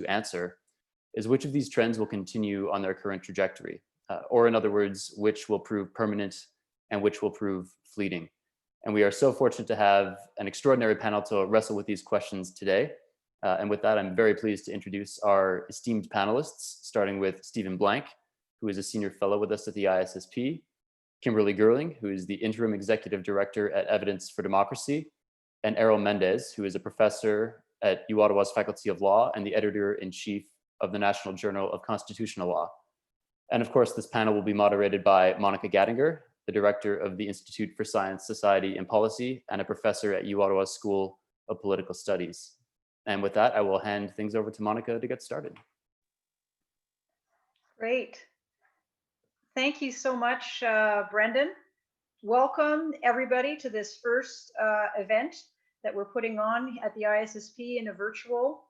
answer is which of these trends will continue on their current trajectory, or in other words, which will prove permanent and which will prove fleeting. And we are so fortunate to have an extraordinary panel to wrestle with these questions today. And with that, I'm very pleased to introduce our esteemed panelists, starting with Stephen Blank, who is a senior fellow with us at the ISSP, Kimberly Gerling, who is the interim executive director at Evidence for Democracy, and Errol Mendes, who is a professor at uOttawa's Faculty of Law and the editor-in-chief of the National Journal of Constitutional Law. And of course, this panel will be moderated by Monica Gatinger, the director of the Institute for Science, Society, and Policy, and a professor at uOttawa's School of Political Studies. And with that, I will hand things over to Monica to get started. Great. Thank you so much, Brendan. Welcome everybody to this first event that we're putting on at the ISSP in a virtual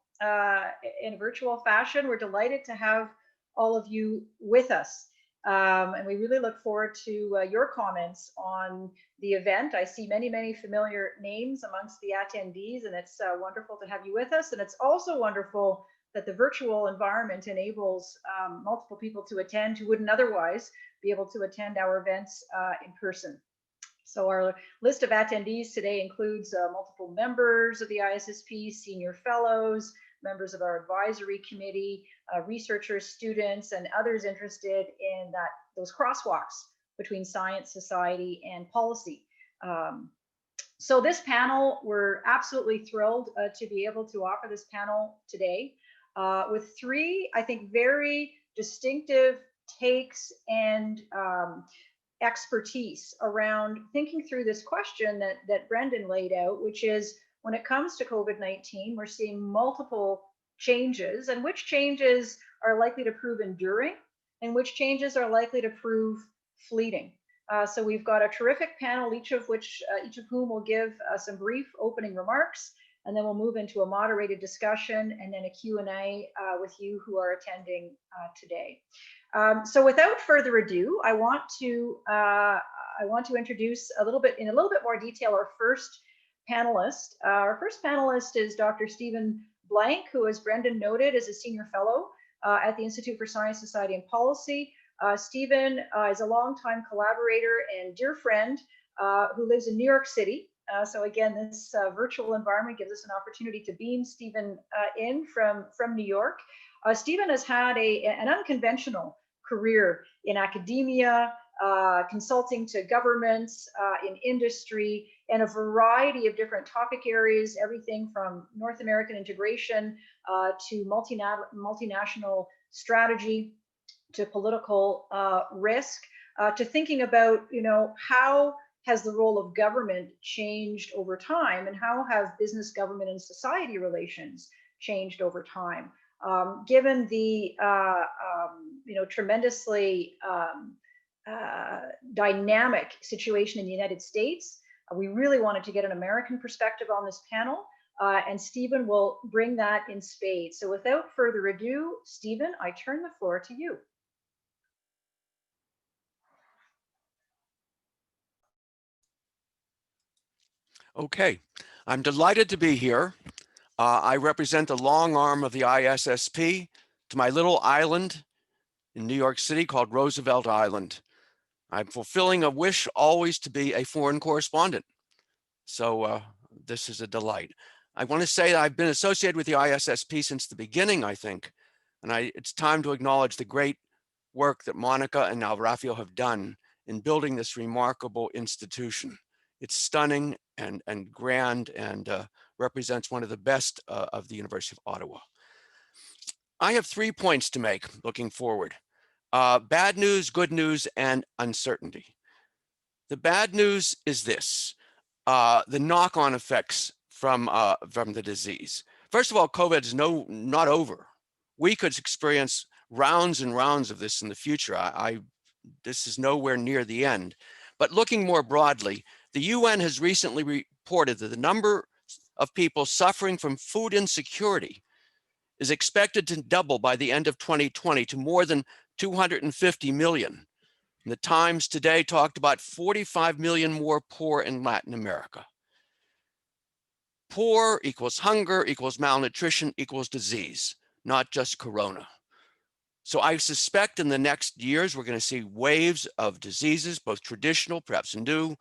fashion. We're delighted to have all of you with us. And we really look forward to your comments on the event. I see many, many familiar names amongst the attendees, and it's wonderful to have you with us. And it's also wonderful that the virtual environment enables multiple people to attend who wouldn't otherwise be able to attend our events in person. So our list of attendees today includes multiple members of the ISSP, senior fellows, members of our advisory committee, researchers, students, and others interested in those crosswalks between science, society, and policy. So this panel, we're absolutely thrilled to be able to offer this panel today with three, I think, very distinctive takes and expertise around thinking through this question that Brendan laid out, which is when it comes to COVID-19, we're seeing multiple changes, and which changes are likely to prove enduring and which changes are likely to prove fleeting. So we've got a terrific panel, each of whom will give some brief opening remarks, and then we'll move into a moderated discussion and then a Q&A with you who are attending today. So without further ado, I want to introduce in a little bit more detail our first panelist. Our first panelist is Dr. Stephen Blank, who, as Brendan noted, is a senior fellow at the Institute for Science, Society, and Policy. Stephen is a longtime collaborator and dear friend who lives in New York City. So again, this virtual environment gives us an opportunity to beam Stephen in from New York. Stephen has had an unconventional career in academia, consulting to governments, in industry, and a variety of different topic areas, everything from North American integration to multinational strategy, to political risk, to thinking about, how has the role of government changed over time, and how have business, government, and society relations changed over time? Given the tremendously dynamic situation in the United States, we really wanted to get an American perspective on this panel, and Stephen will bring that in spades. So without further ado, Stephen, I turn the floor to you. Okay, I'm delighted to be here. I represent the long arm of the ISSP to my little island in New York City called Roosevelt Island. I'm fulfilling a wish always to be a foreign correspondent. So this is a delight. I want to say that I've been associated with the ISSP since the beginning, I think, and it's time to acknowledge the great work that Monica and now Raphael have done in building this remarkable institution. It's stunning and grand and represents one of the best of the University of Ottawa. I have 3 points to make looking forward. Bad news, good news, and uncertainty. The bad news is this, the knock-on effects from the disease. First of all, COVID is not over. We could experience rounds and rounds of this in the future. This is nowhere near the end. But looking more broadly, the UN has recently reported that the number of people suffering from food insecurity is expected to double by the end of 2020 to more than 250 million. And the Times today talked about 45 million more poor in Latin America. Poor equals hunger equals malnutrition equals disease. not just corona. So I suspect in the next years, we're going to see waves of diseases, both traditional, perhaps new,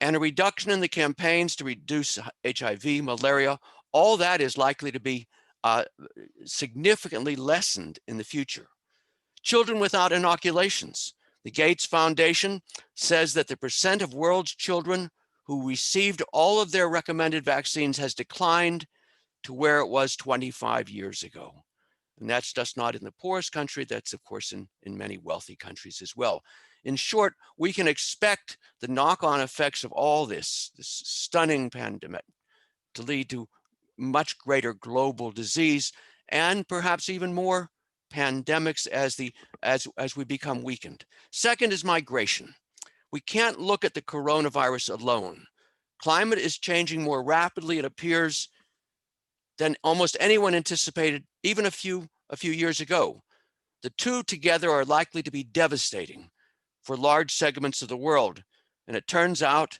and a reduction in the campaigns to reduce HIV, malaria. All that is likely to be significantly lessened in the future. Children without inoculations. The Gates Foundation says that the percent of world's children who received all of their recommended vaccines has declined to where it was 25 years ago. And that's just not in the poorest country, that's of course in many wealthy countries as well. In short, we can expect the knock-on effects of all this stunning pandemic to lead to much greater global disease and perhaps even more pandemics as we become weakened. Second is migration. We can't look at the coronavirus alone. Climate is changing more rapidly, it appears, than almost anyone anticipated, even a few years ago. The two together are likely to be devastating for large segments of the world. And it turns out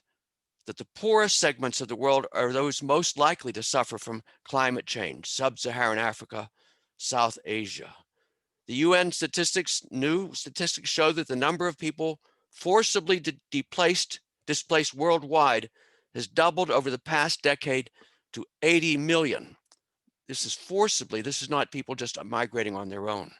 that the poorest segments of the world are those most likely to suffer from climate change: sub-Saharan Africa, South Asia. The UN new statistics show that the number of people forcibly displaced worldwide has doubled over the past decade to 80 million. This is forcibly, this is not people just migrating on their own.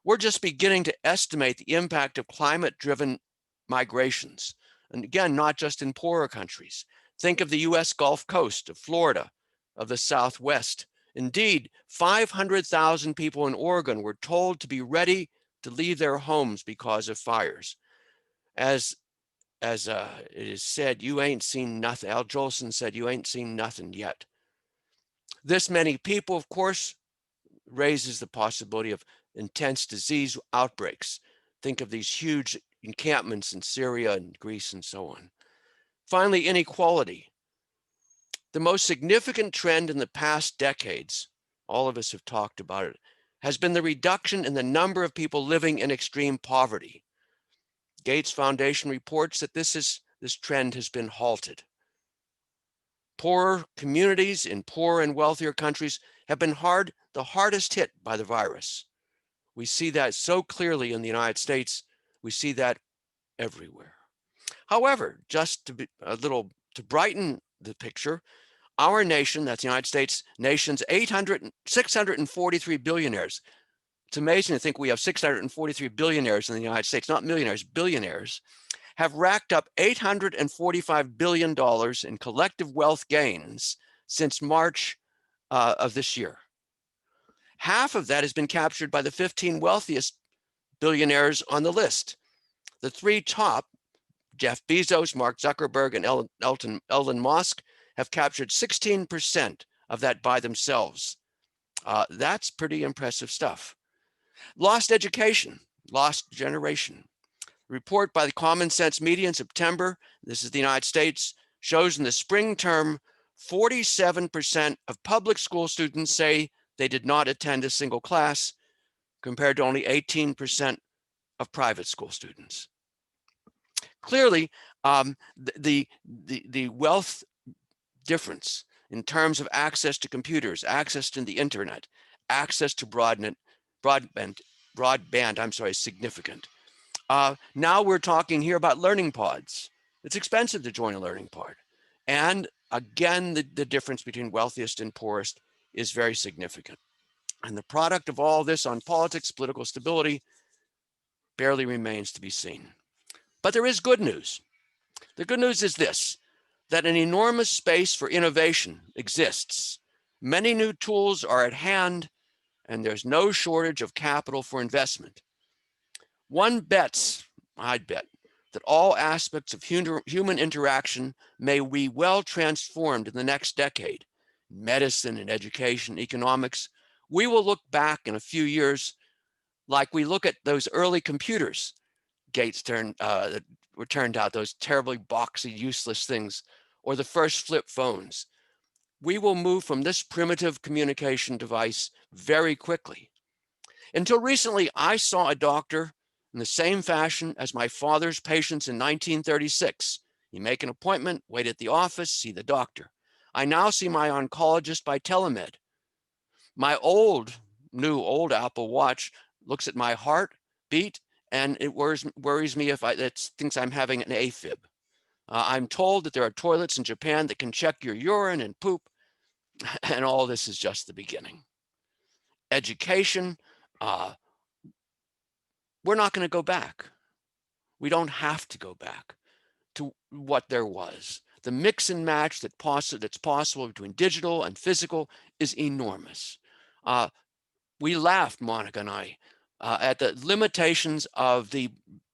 We're just beginning to estimate the impact of climate-driven migrations. And again, not just in poorer countries. Think of the US Gulf Coast, of Florida, of the Southwest. Indeed, 500,000 people in Oregon were told to be ready to leave their homes because of fires. As it is said, you ain't seen nothing. Al Jolson said, you ain't seen nothing yet. This many people, of course, raises the possibility of intense disease outbreaks. Think of these huge encampments in Syria and Greece and so on. Finally, inequality. The most significant trend in the past decades, all of us have talked about it, has been the reduction in the number of people living in extreme poverty. Gates Foundation reports that this trend has been halted. Poorer communities in poorer and wealthier countries have been the hardest hit by the virus. We see that so clearly in the United States. We see that everywhere. However, just to brighten the picture, our nation, that's the United States, nation's 643 billionaires. It's amazing to think we have 643 billionaires in the United States, not millionaires, billionaires, have racked up $845 billion in collective wealth gains since March of this year. Half of that has been captured by the 15 wealthiest billionaires on the list. The three top, Jeff Bezos, Mark Zuckerberg, and Elon Musk, have captured 16% of that by themselves. That's pretty impressive stuff. Lost education, lost generation. Report by the Common Sense Media in September, this is the United States, shows in the spring term, 47% of public school students say they did not attend a single class, compared to only 18% of private school students. Clearly, the wealth difference in terms of access to computers, access to the internet, access to broadband, is significant. Now we're talking here about learning pods. It's expensive to join a learning pod. And again, the difference between wealthiest and poorest is very significant. And the product of all this on politics, political stability, barely remains to be seen. But there is good news. The good news is this, that an enormous space for innovation exists. Many new tools are at hand, and there's no shortage of capital for investment. I'd bet, that all aspects of human interaction may be well transformed in the next decade. Medicine and education, economics. We will look back in a few years like we look at those early computers that were turned out, those terribly boxy, useless things, or the first flip phones. We will move from this primitive communication device very quickly. Until recently, I saw a doctor in the same fashion as my father's patients in 1936. You make an appointment, wait at the office, see the doctor. I now see my oncologist by telemed. My new old Apple Watch looks at my heart beat, and it worries me if it thinks I'm having an AFib. I'm told that there are toilets in Japan that can check your urine and poop, and all this is just the beginning. Education, we're not going to go back. We don't have to go back to what there was. The mix and match that's possible between digital and physical is enormous. We laughed, Monica and I, at the limitations of the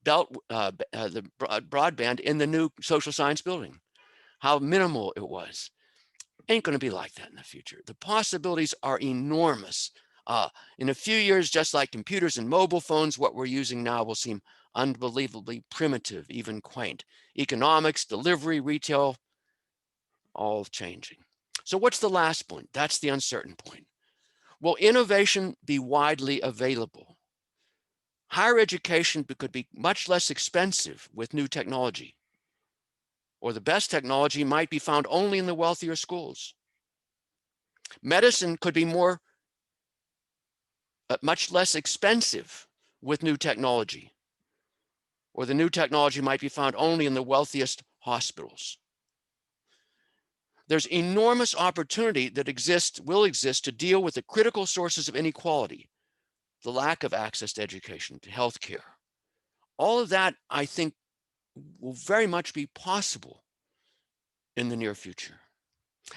broadband in the new social science building, how minimal it was. Ain't going to be like that in the future. The possibilities are enormous. In a few years, just like computers and mobile phones, what we're using now will seem unbelievably primitive, even quaint. Economics, delivery, retail, all changing. So what's the last point? That's the uncertain point. Will innovation be widely available? Higher education could be much less expensive with new technology, or the best technology might be found only in the wealthier schools. Medicine could be much less expensive with new technology, or the new technology might be found only in the wealthiest hospitals. There's enormous opportunity that will exist to deal with the critical sources of inequality, the lack of access to education, to healthcare. All of that, I think, will very much be possible in the near future.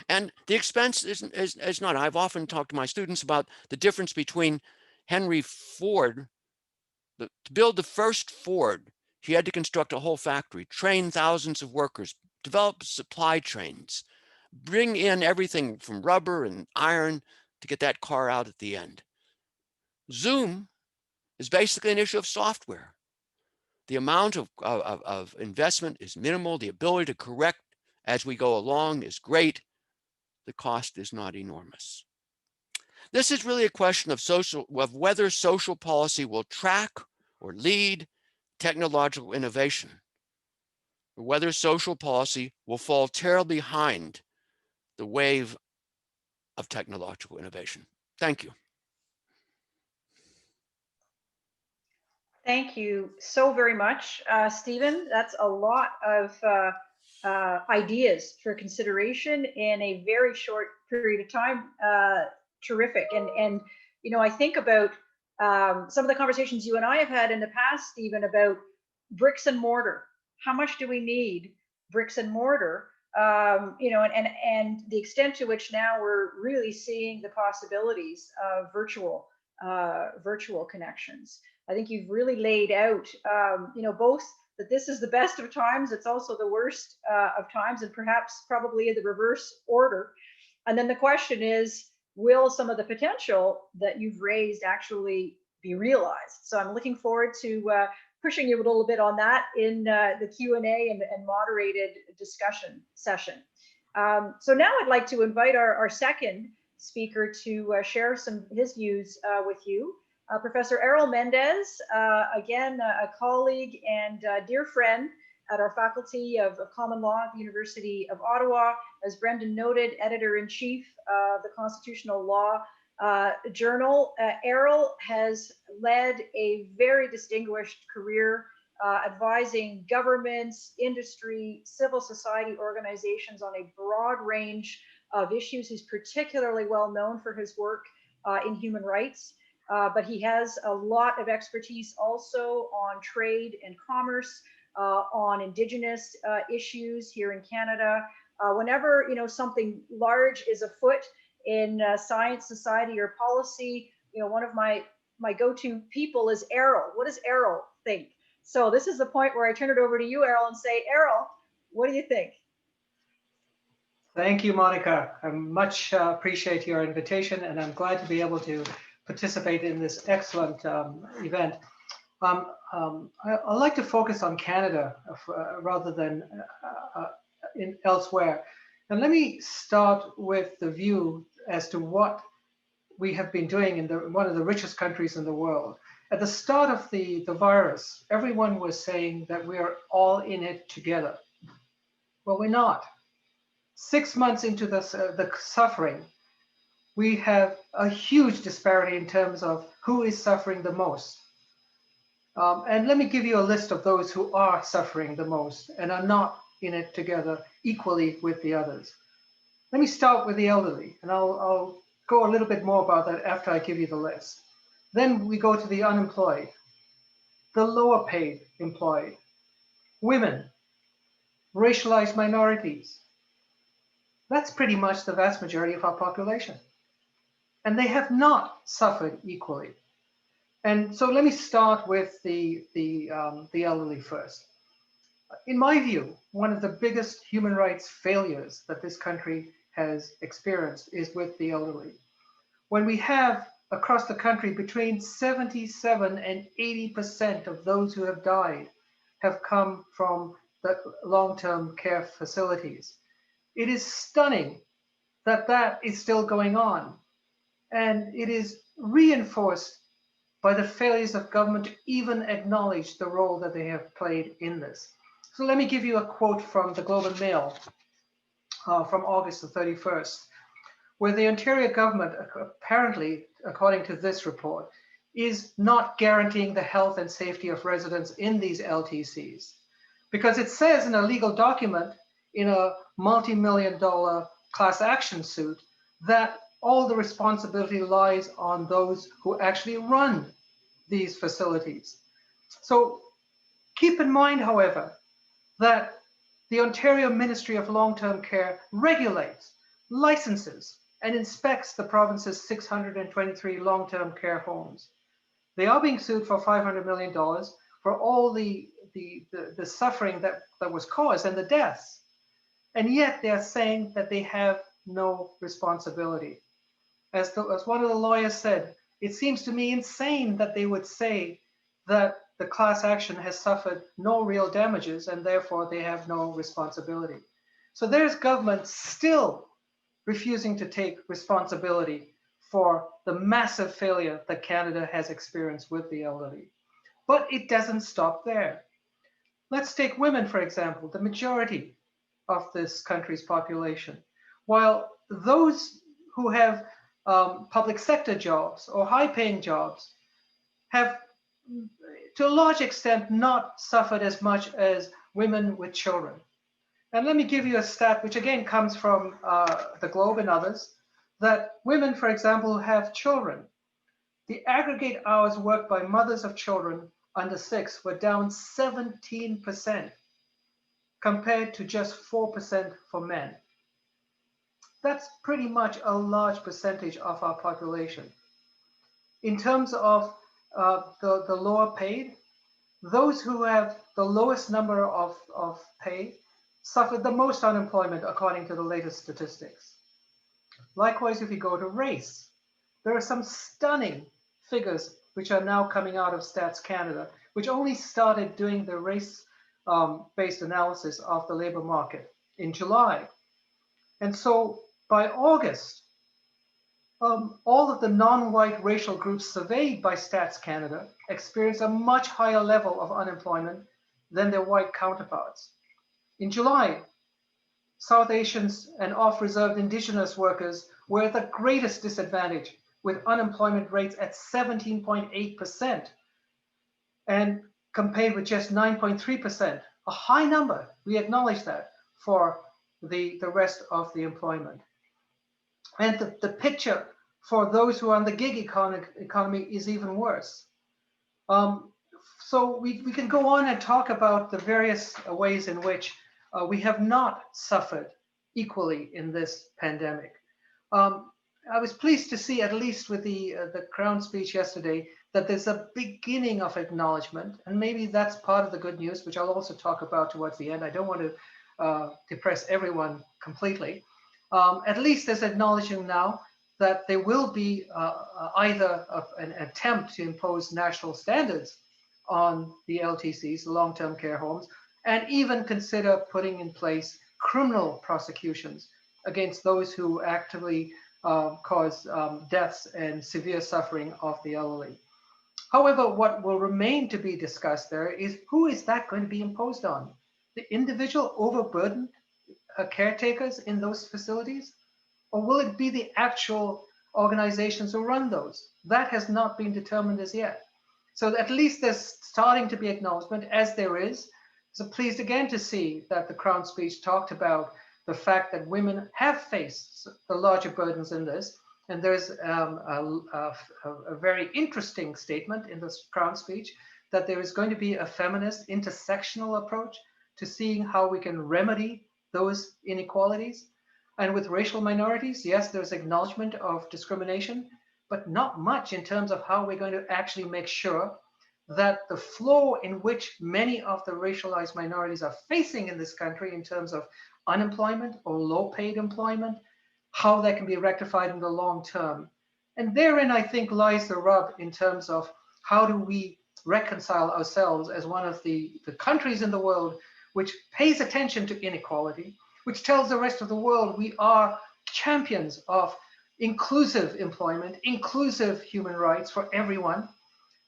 And the expense is not. I've often talked to my students about the difference between Henry Ford. To build the first Ford, he had to construct a whole factory, train thousands of workers, develop supply chains, bring in everything from rubber and iron to get that car out at the end. Zoom is basically an issue of software. The amount of investment is minimal. The ability to correct as we go along is great. The cost is not enormous. This is really a question of whether social policy will track or lead technological innovation, or whether social policy will fall terribly behind the wave of technological innovation. Thank you. Thank you so very much, Stephen. That's a lot of ideas for consideration in a very short period of time. Terrific. And you know, I think about some of the conversations you and I have had in the past, Stephen, about bricks and mortar. How much do we need bricks and mortar? You know, and the extent to which now we're really seeing the possibilities of virtual connections. I think you've really laid out, you know, both that this is the best of times, it's also the worst of times, and perhaps probably in the reverse order. And then the question is, will some of the potential that you've raised actually be realized? So I'm looking forward to pushing you a little bit on that in the Q&A and moderated discussion session. So now I'd like to invite our second speaker to share his views with you. Professor Errol Mendes, again, a colleague and dear friend at our Faculty of Common Law at the University of Ottawa. As Brendan noted, Editor-in-Chief of the Constitutional Law Journal. Errol has led a very distinguished career advising governments, industry, civil society organizations on a broad range of issues. He's particularly well known for his work in human rights. But he has a lot of expertise also on trade and commerce, on Indigenous issues here in Canada. Whenever something large is afoot in science, society, or policy, one of my go-to people is Errol. What does Errol think? So this is the point where I turn it over to you, Errol, and say, Errol, what do you think? Thank you, Monica. I much appreciate your invitation, and I'm glad to be able to participate in this excellent event. I'd like to focus on Canada rather than elsewhere. And let me start with the view as to what we have been doing in one of the richest countries in the world. At the start of the virus, everyone was saying that we are all in it together. Well, we're not. 6 months into the suffering, we have a huge disparity in terms of who is suffering the most. And let me give you a list of those who are suffering the most and are not in it together equally with the others. Let me start with the elderly, and I'll go a little bit more about that after I give you the list. Then we go to the unemployed, the lower paid employed, women, racialized minorities. That's pretty much the vast majority of our population. And they have not suffered equally. And so let me start with the elderly first. In my view, one of the biggest human rights failures that this country has experienced is with the elderly. When we have across the country between 77 and 80% of those who have died have come from the long-term care facilities. It is stunning that that is still going on. And it is reinforced by the failures of government to even acknowledge the role that they have played in this. So let me give you a quote from the Globe and Mail from August the 31st, where the Ontario government, apparently, according to this report, is not guaranteeing the health and safety of residents in these LTCs. Because it says in a legal document in a multi-million-dollar class action suit that all the responsibility lies on those who actually run these facilities. So keep in mind, however, that the Ontario Ministry of Long-Term Care regulates, licenses, and inspects the province's 623 long-term care homes. They are being sued for $500 million for all the suffering that was caused and the deaths. And yet they are saying that they have no responsibility. As one of the lawyers said, it seems to me insane that they would say that the class action has suffered no real damages and therefore they have no responsibility. So there's government still refusing to take responsibility for the massive failure that Canada has experienced with the elderly. But it doesn't stop there. Let's take women, for example, the majority of this country's population. While those who have public sector jobs or high-paying jobs have, to a large extent, not suffered as much as women with children. And let me give you a stat, which again comes from the Globe and others, that women, for example, who have children, the aggregate hours worked by mothers of children under 6 were down 17% compared to just 4% for men. That's pretty much a large percentage of our population. In terms of the lower paid, those who have the lowest number of pay suffered the most unemployment according to the latest statistics. Likewise, if you go to race, there are some stunning figures which are now coming out of Stats Canada, which only started doing the race-based analysis of the labor market in July. And so by August, all of the non-white racial groups surveyed by Stats Canada experienced a much higher level of unemployment than their white counterparts. In July, South Asians and off-reserved Indigenous workers were at the greatest disadvantage, with unemployment rates at 17.8%, and compared with just 9.3%, a high number, we acknowledge that, for the rest of the employment. And the picture for those who are on the gig economy is even worse. So we can go on and talk about the various ways in which we have not suffered equally in this pandemic. I was pleased to see, at least with the Crown speech yesterday, that there's a beginning of acknowledgement, and maybe that's part of the good news, which I'll also talk about towards the end. I don't want to depress everyone completely. At least there's acknowledging now that there will be either an attempt to impose national standards on the LTCs, the long-term care homes, and even consider putting in place criminal prosecutions against those who actively cause deaths and severe suffering of the elderly. However, what will remain to be discussed there is who is that going to be imposed on? The individual overburdened caretakers in those facilities? Or will it be the actual organizations who run those. That has not been determined as yet. So at least there's starting to be acknowledgement, as there is. So pleased again to see that the Crown speech talked about the fact that women have faced the larger burdens in this. And there's a very interesting statement in this Crown speech that there is going to be a feminist intersectional approach to seeing how we can remedy those inequalities. And with racial minorities, yes, there's acknowledgement of discrimination, but not much in terms of how we're going to actually make sure that the flow in which many of the racialized minorities are facing in this country in terms of unemployment or low paid employment, how that can be rectified in the long term. And therein, I think, lies the rub in terms of how do we reconcile ourselves as one of the countries in the world which pays attention to inequality, which tells the rest of the world we are champions of inclusive employment, inclusive human rights for everyone,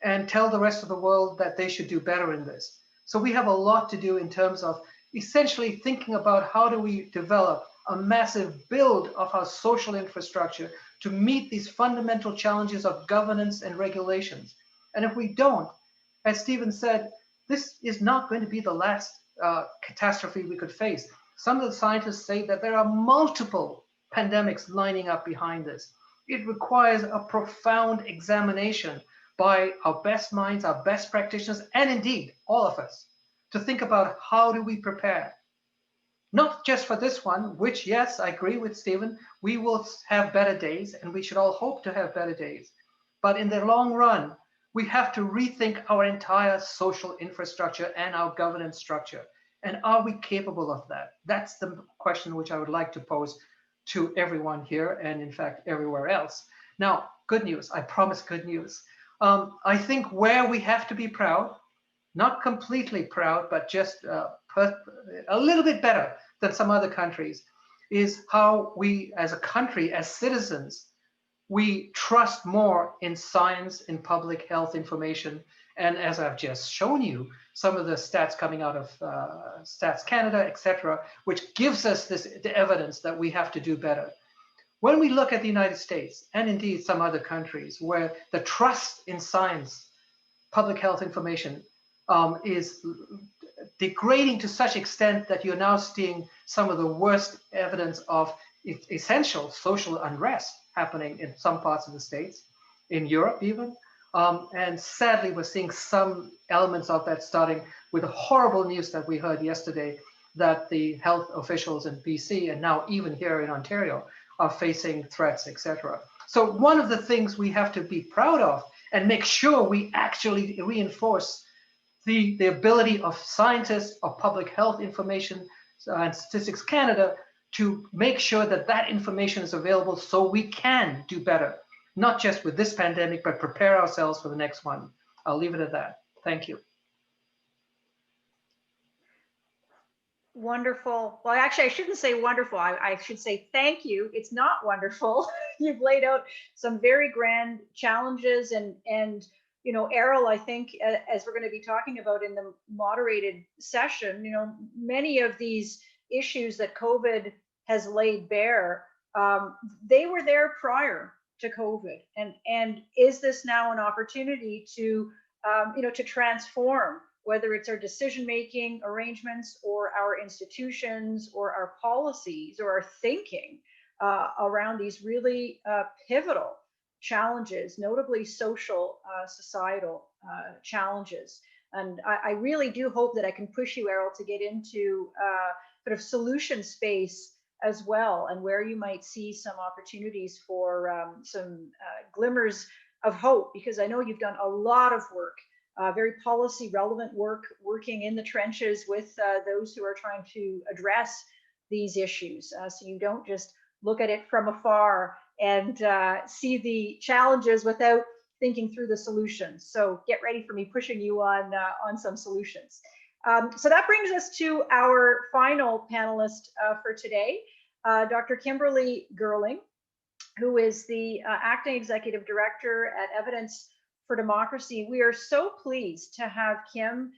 and tell the rest of the world that they should do better in this. So we have a lot to do in terms of essentially thinking about how do we develop a massive build of our social infrastructure to meet these fundamental challenges of governance and regulations. And if we don't, as Stephen said, this is not going to be the last catastrophe we could face. Some of the scientists say that there are multiple pandemics lining up behind this. It requires a profound examination by our best minds, our best practitioners, and indeed all of us, to think about how do we prepare. Not just for this one, which, yes, I agree with Stephen, we will have better days and we should all hope to have better days. But in the long run, we have to rethink our entire social infrastructure and our governance structure. And are we capable of that? That's the question which I would like to pose to everyone here and in fact everywhere else. Now, good news, I promise good news. I think where we have to be proud, not completely proud, but just a little bit better than some other countries, is how we as a country, as citizens, we trust more in science, in public health information. And as I've just shown you, some of the stats coming out of Stats Canada, etc., which gives us the evidence that we have to do better. When we look at the United States, and indeed some other countries, where the trust in science, public health information, is degrading to such extent that you're now seeing some of the worst evidence of essential social unrest happening in some parts of the States, in Europe even. And sadly, we're seeing some elements of that starting with the horrible news that we heard yesterday that the health officials in BC and now even here in Ontario are facing threats, etc. So one of the things we have to be proud of and make sure we actually reinforce the ability of scientists, of public health information and Statistics Canada to make sure that that information is available so we can do better, not just with this pandemic, but prepare ourselves for the next one. I'll leave it at that. Thank you. Wonderful. Well, actually, I shouldn't say wonderful. I should say thank you. It's not wonderful. You've laid out some very grand challenges and you know, Errol, I think, as we're going to be talking about in the moderated session, you know, many of these issues that COVID has laid bare, they were there prior to COVID. And is this now an opportunity to, you know, to transform, whether it's our decision-making arrangements or our institutions or our policies or our thinking around these really pivotal challenges, notably social, societal challenges. And I really do hope that I can push you, Errol, to get into sort of solution space as well, and where you might see some opportunities for some glimmers of hope, because I know you've done a lot of work, very policy relevant work, working in the trenches with those who are trying to address these issues. So you don't just look at it from afar and see the challenges without thinking through the solutions. So get ready for me pushing you on some solutions. So that brings us to our final panelist for today, Dr. Kimberly Gerling, who is the Acting Executive Director at Evidence for Democracy. We are so pleased to have Kim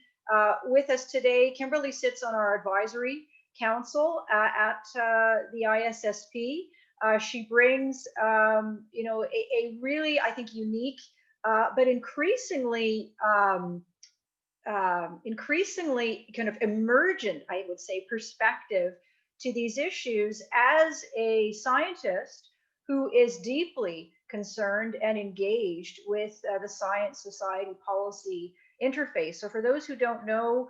with us today. Kimberly sits on our advisory council at the ISSP. She brings, a really, I think, unique, but increasingly kind of emergent, I would say, perspective to these issues as a scientist who is deeply concerned and engaged with the science society policy interface. So for those who don't know,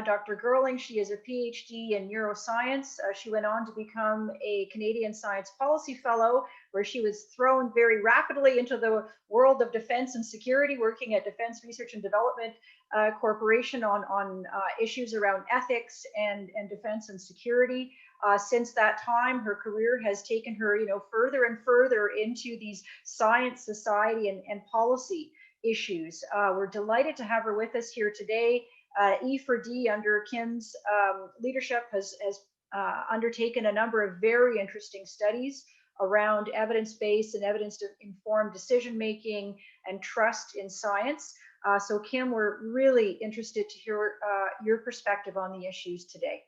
Dr. Gerling, she is a PhD in neuroscience. She went on to become a Canadian Science Policy Fellow, where she was thrown very rapidly into the world of defense and security, working at Defense Research and Development Corporation on issues around ethics and defense and security. Since that time, her career has taken her, further and further into these science, society, and policy issues. We're delighted to have her with us here today. E4D, under Kim's leadership, has undertaken a number of very interesting studies around evidence-based and evidence-informed decision-making and trust in science. So Kim, we're really interested to hear your perspective on the issues today.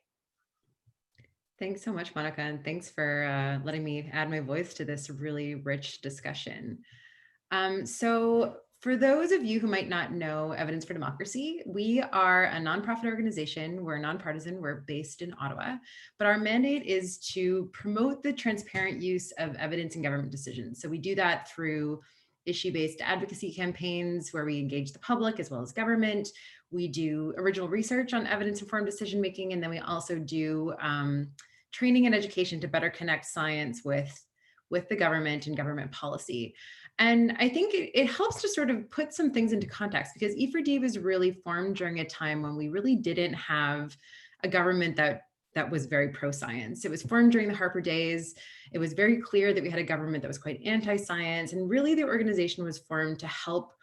Thanks so much, Monica, and thanks for letting me add my voice to this really rich discussion. So for those of you who might not know Evidence for Democracy, we are a nonprofit organization. We're nonpartisan. We're based in Ottawa, but our mandate is to promote the transparent use of evidence in government decisions. So we do that through issue-based advocacy campaigns where we engage the public as well as government. We do original research on evidence-informed decision-making, and then we also do training and education to better connect science with the government and government policy. And I think it helps to sort of put some things into context, because E4D was really formed during a time when we really didn't have a government that was very pro-science. It was formed during the Harper days. It was very clear that we had a government that was quite anti-science, and really the organization was formed to help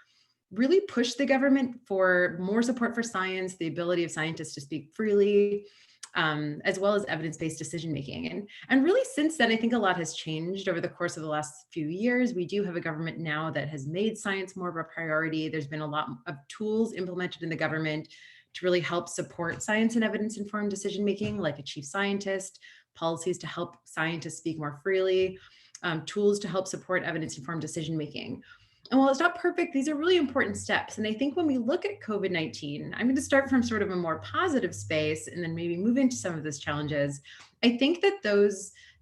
really push the government for more support for science, the ability of scientists to speak freely, as well as evidence-based decision-making. And really since then, I think a lot has changed over the course of the last few years. We do have a government now that has made science more of a priority. There's been a lot of tools implemented in the government to really help support science and evidence-informed decision-making, like a chief scientist, policies to help scientists speak more freely, tools to help support evidence-informed decision-making. And while it's not perfect, these are really important steps. And I think when we look at COVID-19, I'm going to start from sort of a more positive space and then maybe move into some of those challenges. I think that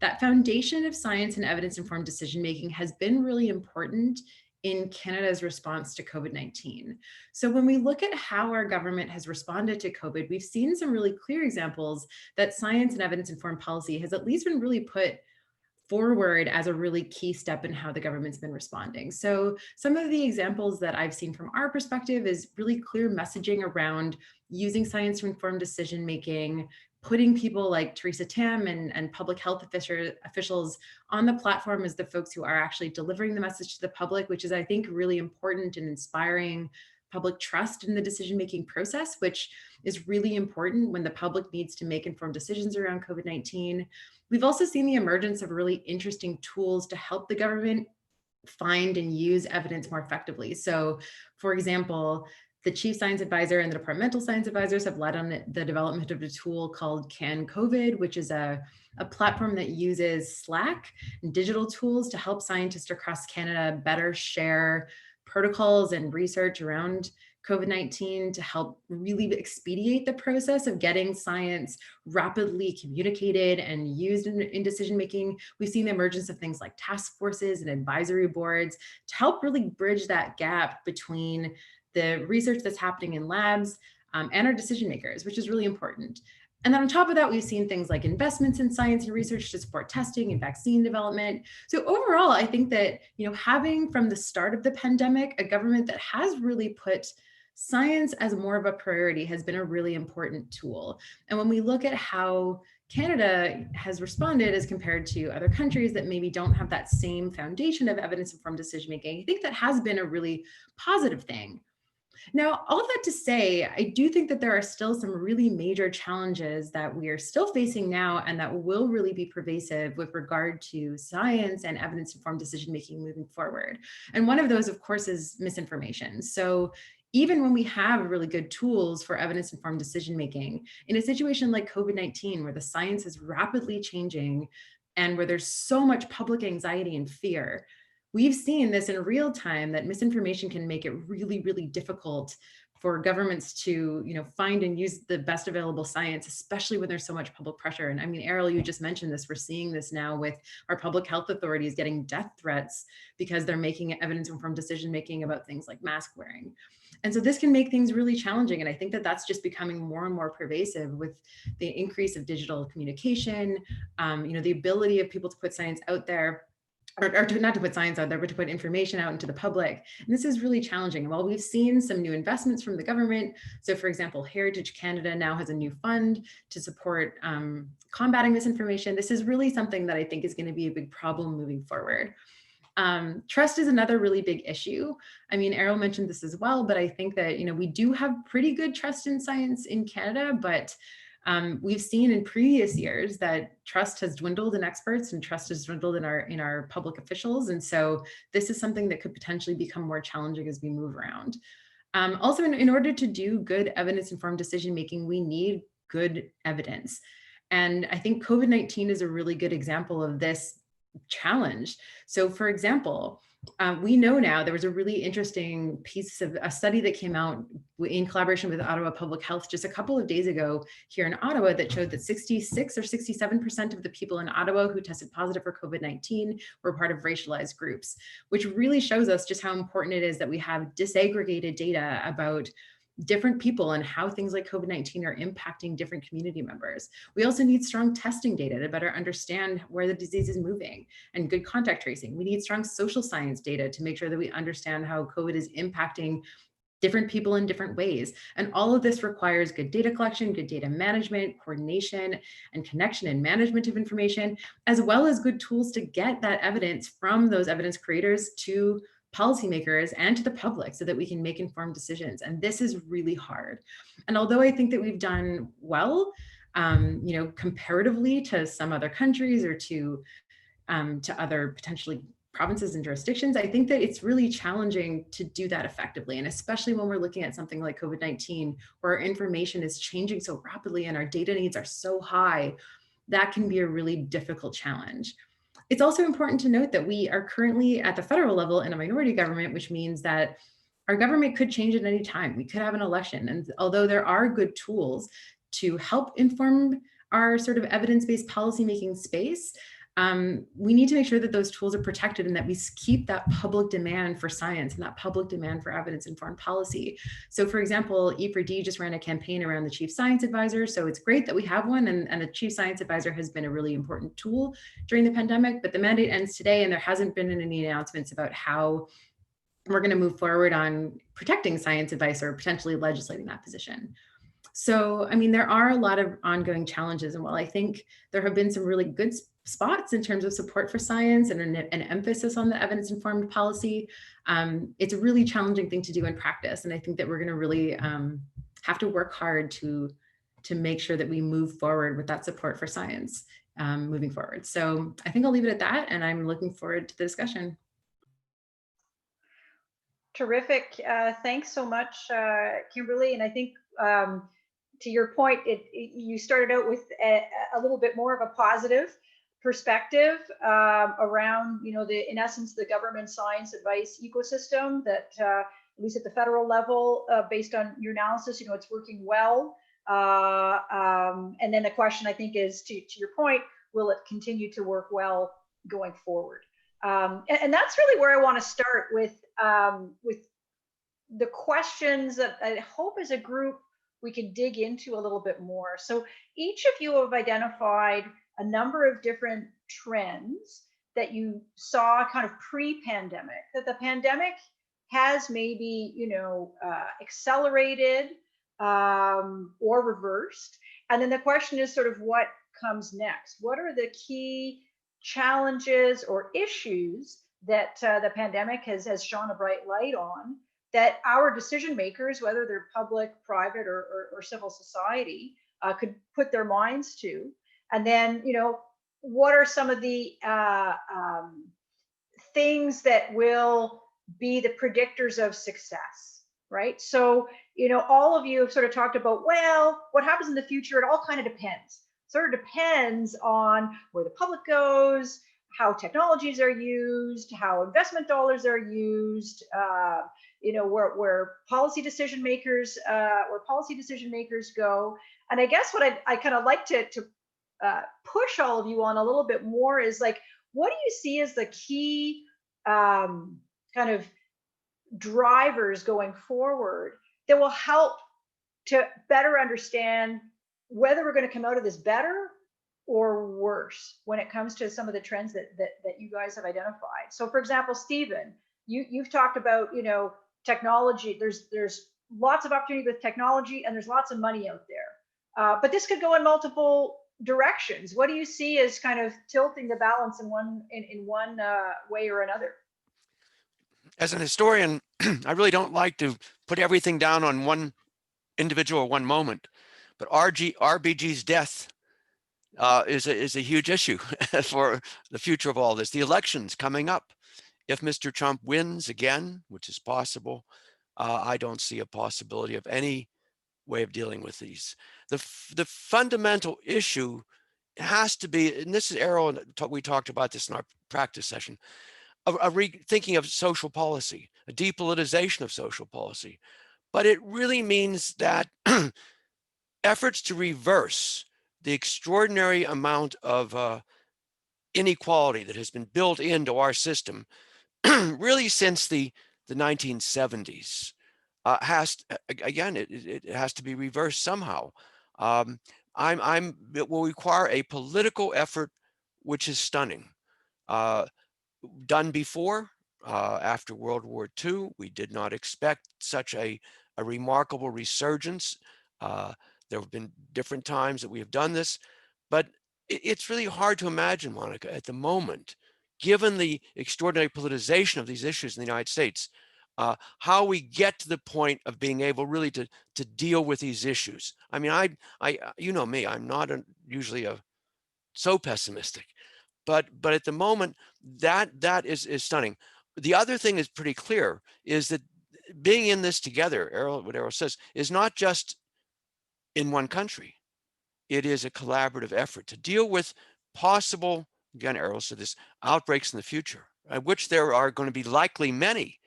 that foundation of science and evidence-informed decision-making has been really important in Canada's response to COVID-19. So when we look at how our government has responded to COVID, we've seen some really clear examples that science and evidence-informed policy has at least been really put forward as a really key step in how the government's been responding. So some of the examples that I've seen from our perspective is really clear messaging around using science to inform decision-making, putting people like Theresa Tam and public health officials on the platform as the folks who are actually delivering the message to the public, which is, I think, really important in inspiring public trust in the decision-making process, which is really important when the public needs to make informed decisions around COVID-19. We've also seen the emergence of really interesting tools to help the government find and use evidence more effectively. So, for example, the Chief Science Advisor and the Departmental Science Advisors have led on the development of a tool called Can COVID, which is a platform that uses Slack and digital tools to help scientists across Canada better share protocols and research around COVID-19 to help really expedite the process of getting science rapidly communicated and used in decision-making. We've seen the emergence of things like task forces and advisory boards to help really bridge that gap between the research that's happening in labs and our decision makers, which is really important. And then on top of that, we've seen things like investments in science and research to support testing and vaccine development. So overall, I think that, having from the start of the pandemic, a government that has really put science as more of a priority has been a really important tool. And when we look at how Canada has responded as compared to other countries that maybe don't have that same foundation of evidence-informed decision-making, I think that has been a really positive thing. Now, all that to say, I do think that there are still some really major challenges that we are still facing now and that will really be pervasive with regard to science and evidence-informed decision-making moving forward. And one of those, of course, is misinformation. So even when we have really good tools for evidence-informed decision-making, in a situation like COVID-19, where the science is rapidly changing and where there's so much public anxiety and fear, we've seen this in real time, that misinformation can make it really, really difficult for governments to, find and use the best available science, especially when there's so much public pressure. And I mean, Errol, you just mentioned this. We're seeing this now with our public health authorities getting death threats because they're making evidence-informed decision-making about things like mask wearing. And so this can make things really challenging. And I think that that's just becoming more and more pervasive with the increase of digital communication, the ability of people to put science out there, or not to put science out there, but to put information out into the public. And this is really challenging. And while we've seen some new investments from the government, so for example, Heritage Canada now has a new fund to support combating misinformation, this is really something that I think is going to be a big problem moving forward. Trust is another really big issue. I mean, Errol mentioned this as well, but I think that, we do have pretty good trust in science in Canada, but we've seen in previous years that trust has dwindled in experts and trust has dwindled in our public officials. And so this is something that could potentially become more challenging as we move around. Also, in order to do good evidence-informed decision-making, we need good evidence. And I think COVID-19 is a really good example of this challenge. So for example, we know now there was a really interesting piece of a study that came out in collaboration with Ottawa Public Health just a couple of days ago here in Ottawa that showed that 66 or 67% of the people in Ottawa who tested positive for COVID-19 were part of racialized groups, which really shows us just how important it is that we have disaggregated data about different people and how things like COVID-19 are impacting different community members. We also need strong testing data to better understand where the disease is moving, and good contact tracing. We need strong social science data to make sure that we understand how COVID is impacting different people in different ways. And all of this requires good data collection, good data management, coordination, and connection and management of information, as well as good tools to get that evidence from those evidence creators to policymakers and to the public so that we can make informed decisions. And this is really hard. And although I think that we've done well, comparatively to some other countries or to other potentially provinces and jurisdictions, I think that it's really challenging to do that effectively. And especially when we're looking at something like COVID-19, where our information is changing so rapidly and our data needs are so high, that can be a really difficult challenge. It's also important to note that we are currently at the federal level in a minority government, which means that our government could change at any time. We could have an election. And although there are good tools to help inform our sort of evidence-based policymaking space, we need to make sure that those tools are protected and that we keep that public demand for science and that public demand for evidence-informed policy. So for example, E4D just ran a campaign around the Chief Science Advisor. So it's great that we have one, and the Chief Science Advisor has been a really important tool during the pandemic, but the mandate ends today and there hasn't been any announcements about how we're going to move forward on protecting science advice or potentially legislating that position. So, I mean, there are a lot of ongoing challenges. And while I think there have been some really good spots in terms of support for science and an emphasis on the evidence-informed policy, it's a really challenging thing to do in practice. And I think that we're going to really have to work hard to make sure that we move forward with that support for science moving forward. So I think I'll leave it at that. And I'm looking forward to the discussion. Terrific. Thanks so much, Kimberly. And I think to your point, you started out with a little bit more of a positive perspective around, in essence, the government science advice ecosystem that, at least at the federal level, based on your analysis, it's working well. And then the question, I think, is to your point, will it continue to work well going forward? And that's really where I want to start with the questions that I hope as a group we can dig into a little bit more. So each of you have identified a number of different trends that you saw kind of pre-pandemic, that the pandemic has maybe, accelerated or reversed. And then the question is sort of what comes next? What are the key challenges or issues that the pandemic has shone a bright light on, that our decision makers, whether they're public, private, or civil society, could put their minds to? And then, what are some of the things that will be the predictors of success, right? So, all of you have sort of talked about, well, what happens in the future, it all kind of depends. sort of depends on where the public goes, how technologies are used, how investment dollars are used, where policy decision makers go. And I guess what I kind of like to push all of you on a little bit more is like, what do you see as the key kind of drivers going forward that will help to better understand whether we're going to come out of this better or worse when it comes to some of the trends that you guys have identified? So for example, Stephen, you've talked about, technology. There's lots of opportunity with technology and there's lots of money out there. But this could go in multiple directions. What do you see as kind of tilting the balance in one way or another? As an historian, I really don't like to put everything down on one individual or one moment, but RBG's death is a huge issue for the future of all this. The elections coming up. If Mr. Trump wins again, which is possible, I don't see a possibility of any way of dealing with these. The fundamental issue has to be, and this is Errol, and we talked about this in our practice session, a rethinking of social policy, a depolitization of social policy. But it really means that efforts to reverse the extraordinary amount of inequality that has been built into our system really since the 1970s it has to be reversed somehow. It will require a political effort which is stunning. Done before, after World War II, we did not expect such a remarkable resurgence. There have been different times that we have done this, but it's really hard to imagine, Monica, at the moment, given the extraordinary politicization of these issues in the United States, how we get to the point of being able really to deal with these issues. I mean, you know me, I'm not usually so pessimistic, but at the moment, that is stunning. The other thing is pretty clear, is that being in this together, Errol, what Errol says, is not just in one country. It is a collaborative effort to deal with possible, again, Errol said this, outbreaks in the future, which there are going to be likely many.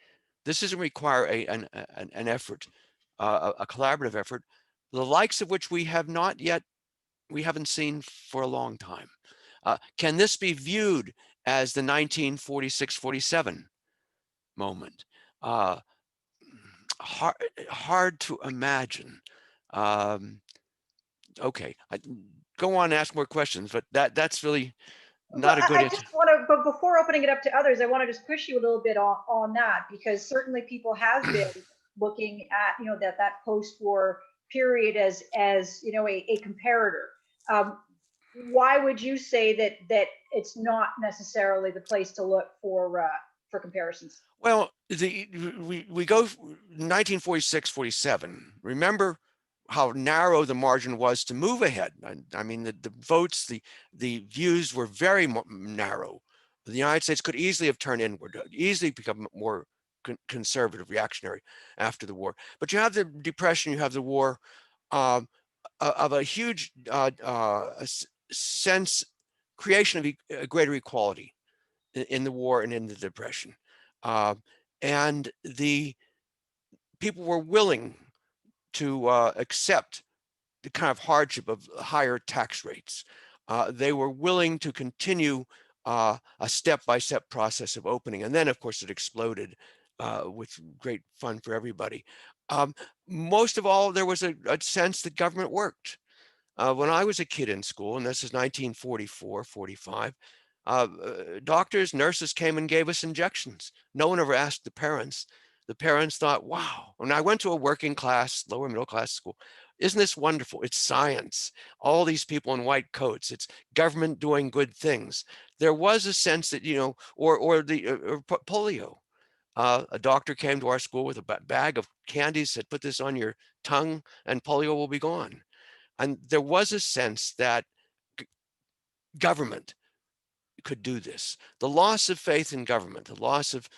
This doesn't require an effort, a collaborative effort, the likes of which we haven't seen for a long time. Can this be viewed as the 1946-47 moment? Hard to imagine. Okay, go on and ask more questions, but that's really not a good I answer. just want to, but before opening it up to others, I want to just push you a little bit on that, because certainly people have been looking at, that post-war period as a comparator. Why would you say that it's not necessarily the place to look for comparisons? Well, we go 1946-47. Remember how narrow the margin was to move ahead. I mean, the votes, the views were very narrow. The United States could easily have turned inward, easily become more conservative, reactionary after the war. But you have the Depression, you have the war, of a huge sense, creation of a greater equality in the war and in the Depression. And the people were willing to accept the kind of hardship of higher tax rates. They were willing to continue a step-by-step process of opening. And then, of course, it exploded with great fun for everybody. Most of all, there was a sense that government worked. When I was a kid in school, and this is 1944, 45, doctors, nurses came and gave us injections. No one ever asked the parents. The parents thought, wow. When I went to a working class, lower middle class school, isn't this wonderful? It's science. All these people in white coats. It's government doing good things. There was a sense that, or polio. A doctor came to our school with a bag of candies, said, put this on your tongue and polio will be gone. And there was a sense that government could do this. The loss of faith in government, the loss of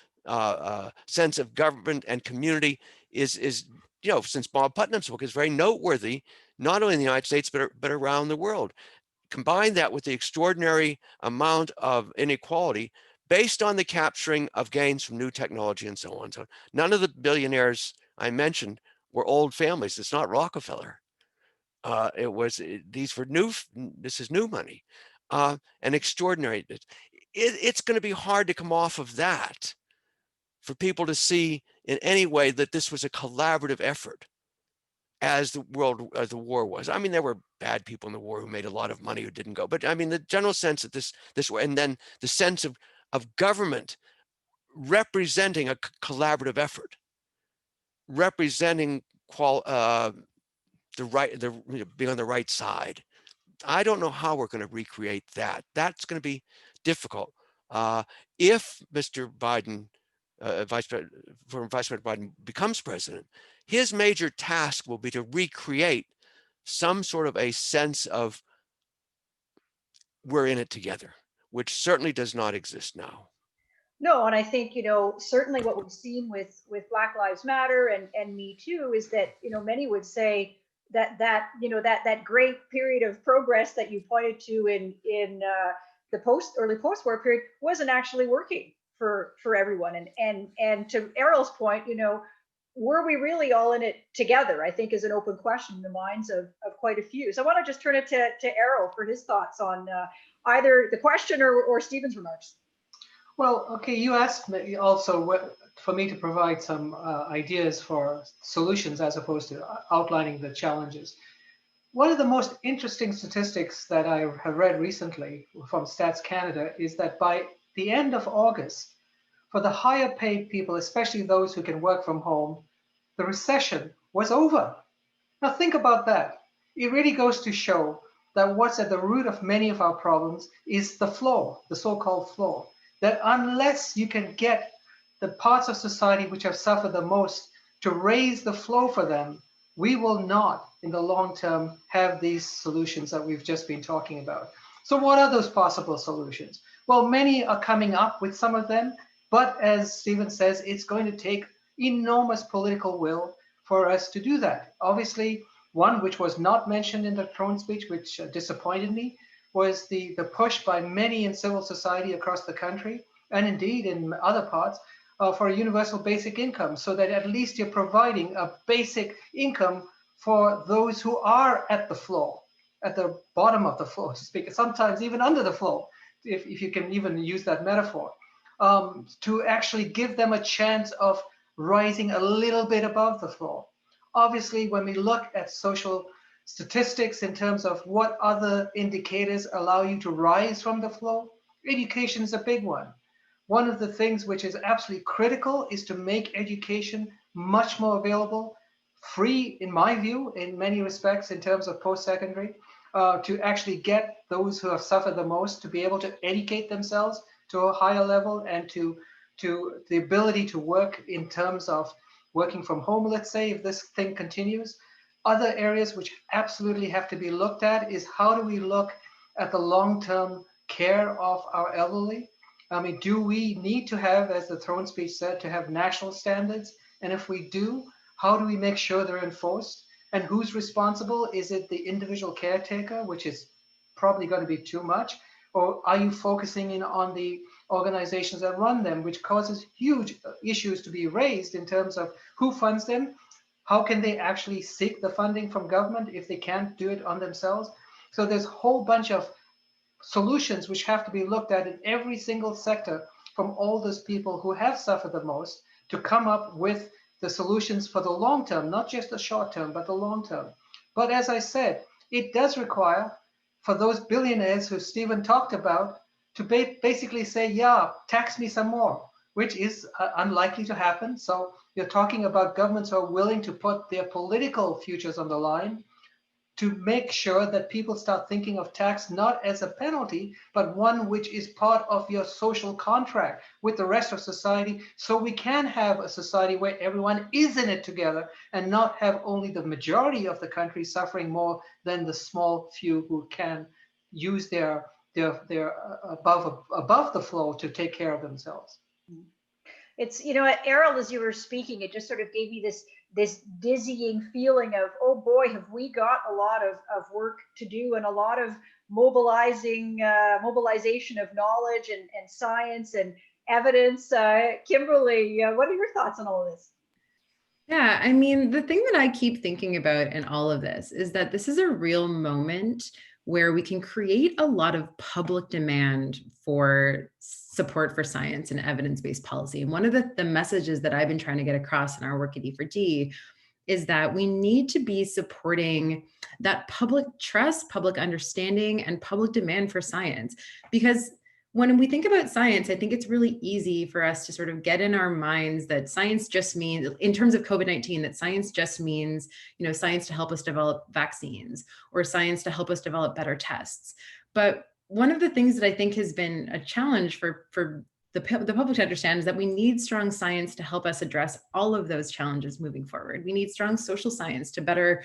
sense of government and community is since Bob Putnam's book, is very noteworthy, not only in the United States, but around the world. combine that with the extraordinary amount of inequality based on the capturing of gains from new technology and so on. So none of the billionaires I mentioned were old families. It's not Rockefeller. These were new, this is new money, and extraordinary. It's going to be hard to come off of that for people to see in any way that this was a collaborative effort as the war was. I mean, there were bad people in the war who made a lot of money who didn't go, but I mean, the general sense that this way, and then the sense of government representing a collaborative effort, representing being on the right side. I don't know how we're going to recreate that. That's going to be difficult. If Mr. Biden, Vice President Biden becomes president, his major task will be to recreate some sort of a sense of we're in it together, which certainly does not exist now. No, and I think, certainly what we've seen with Black Lives Matter and Me Too is that, many would say that great period of progress that you pointed to in the early post-war period wasn't actually working for everyone. And to Errol's point, were we really all in it together, I think is an open question in the minds of quite a few. So I want to just turn it to Errol for his thoughts on either the question or Stephen's remarks. Well, okay, you asked me also for me to provide some ideas for solutions as opposed to outlining the challenges. One of the most interesting statistics that I have read recently from Stats Canada is that by the end of August, for the higher paid people, especially those who can work from home, the recession was over. Now think about that. It really goes to show that what's at the root of many of our problems is the floor, the so-called floor. That unless you can get the parts of society which have suffered the most to raise the flow for them, we will not, in the long term, have these solutions that we've just been talking about. So what are those possible solutions? Well, many are coming up with some of them, but as Stephen says, it's going to take enormous political will for us to do that. Obviously, one which was not mentioned in the throne speech, which disappointed me, was the push by many in civil society across the country, and indeed in other parts, for a universal basic income, so that at least you're providing a basic income for those who are at the floor, at the bottom of the floor, to speak, sometimes even under the floor, if you can even use that metaphor, to actually give them a chance of rising a little bit above the floor. Obviously, when we look at social statistics in terms of what other indicators allow you to rise from the floor, education is a big one. One of the things which is absolutely critical is to make education much more available, free in my view, in many respects in terms of post-secondary, to actually get those who have suffered the most to be able to educate themselves to a higher level, and to the ability to work in terms of working from home, let's say, if this thing continues. Other areas which absolutely have to be looked at is how do we look at the long-term care of our elderly? I mean, do we need to have, as the throne speech said, to have national standards? And if we do, how do we make sure they're enforced? And who's responsible? Is it the individual caretaker, which is probably going to be too much? Or are you focusing in on the organizations that run them, which causes huge issues to be raised in terms of who funds them? How can they actually seek the funding from government if they can't do it on themselves? So there's a whole bunch of solutions which have to be looked at in every single sector from all those people who have suffered the most to come up with the solutions for the long term, not just the short term, but the long term. But as I said, it does require for those billionaires who Stephen talked about to basically say, yeah, tax me some more, which is unlikely to happen. So you're talking about governments who are willing to put their political futures on the line to make sure that people start thinking of tax not as a penalty, but one which is part of your social contract with the rest of society, so we can have a society where everyone is in it together and not have only the majority of the country suffering more than the small few who can use their above the flow to take care of themselves. It's, Errol, as you were speaking, it just sort of gave me this dizzying feeling of, oh boy, have we got a lot of work to do and a lot of mobilization of knowledge and science and evidence. Kimberly, what are your thoughts on all of this? Yeah, I mean, the thing that I keep thinking about in all of this is that this is a real moment where we can create a lot of public demand for support for science and evidence-based policy. And one of the messages that I've been trying to get across in our work at E4D is that we need to be supporting that public trust, public understanding, and public demand for science. Because when we think about science, I think it's really easy for us to sort of get in our minds that science just means, in terms of COVID-19, that science just means, science to help us develop vaccines or science to help us develop better tests. But one of the things that I think has been a challenge for the public to understand is that we need strong science to help us address all of those challenges moving forward. We need strong social science to better,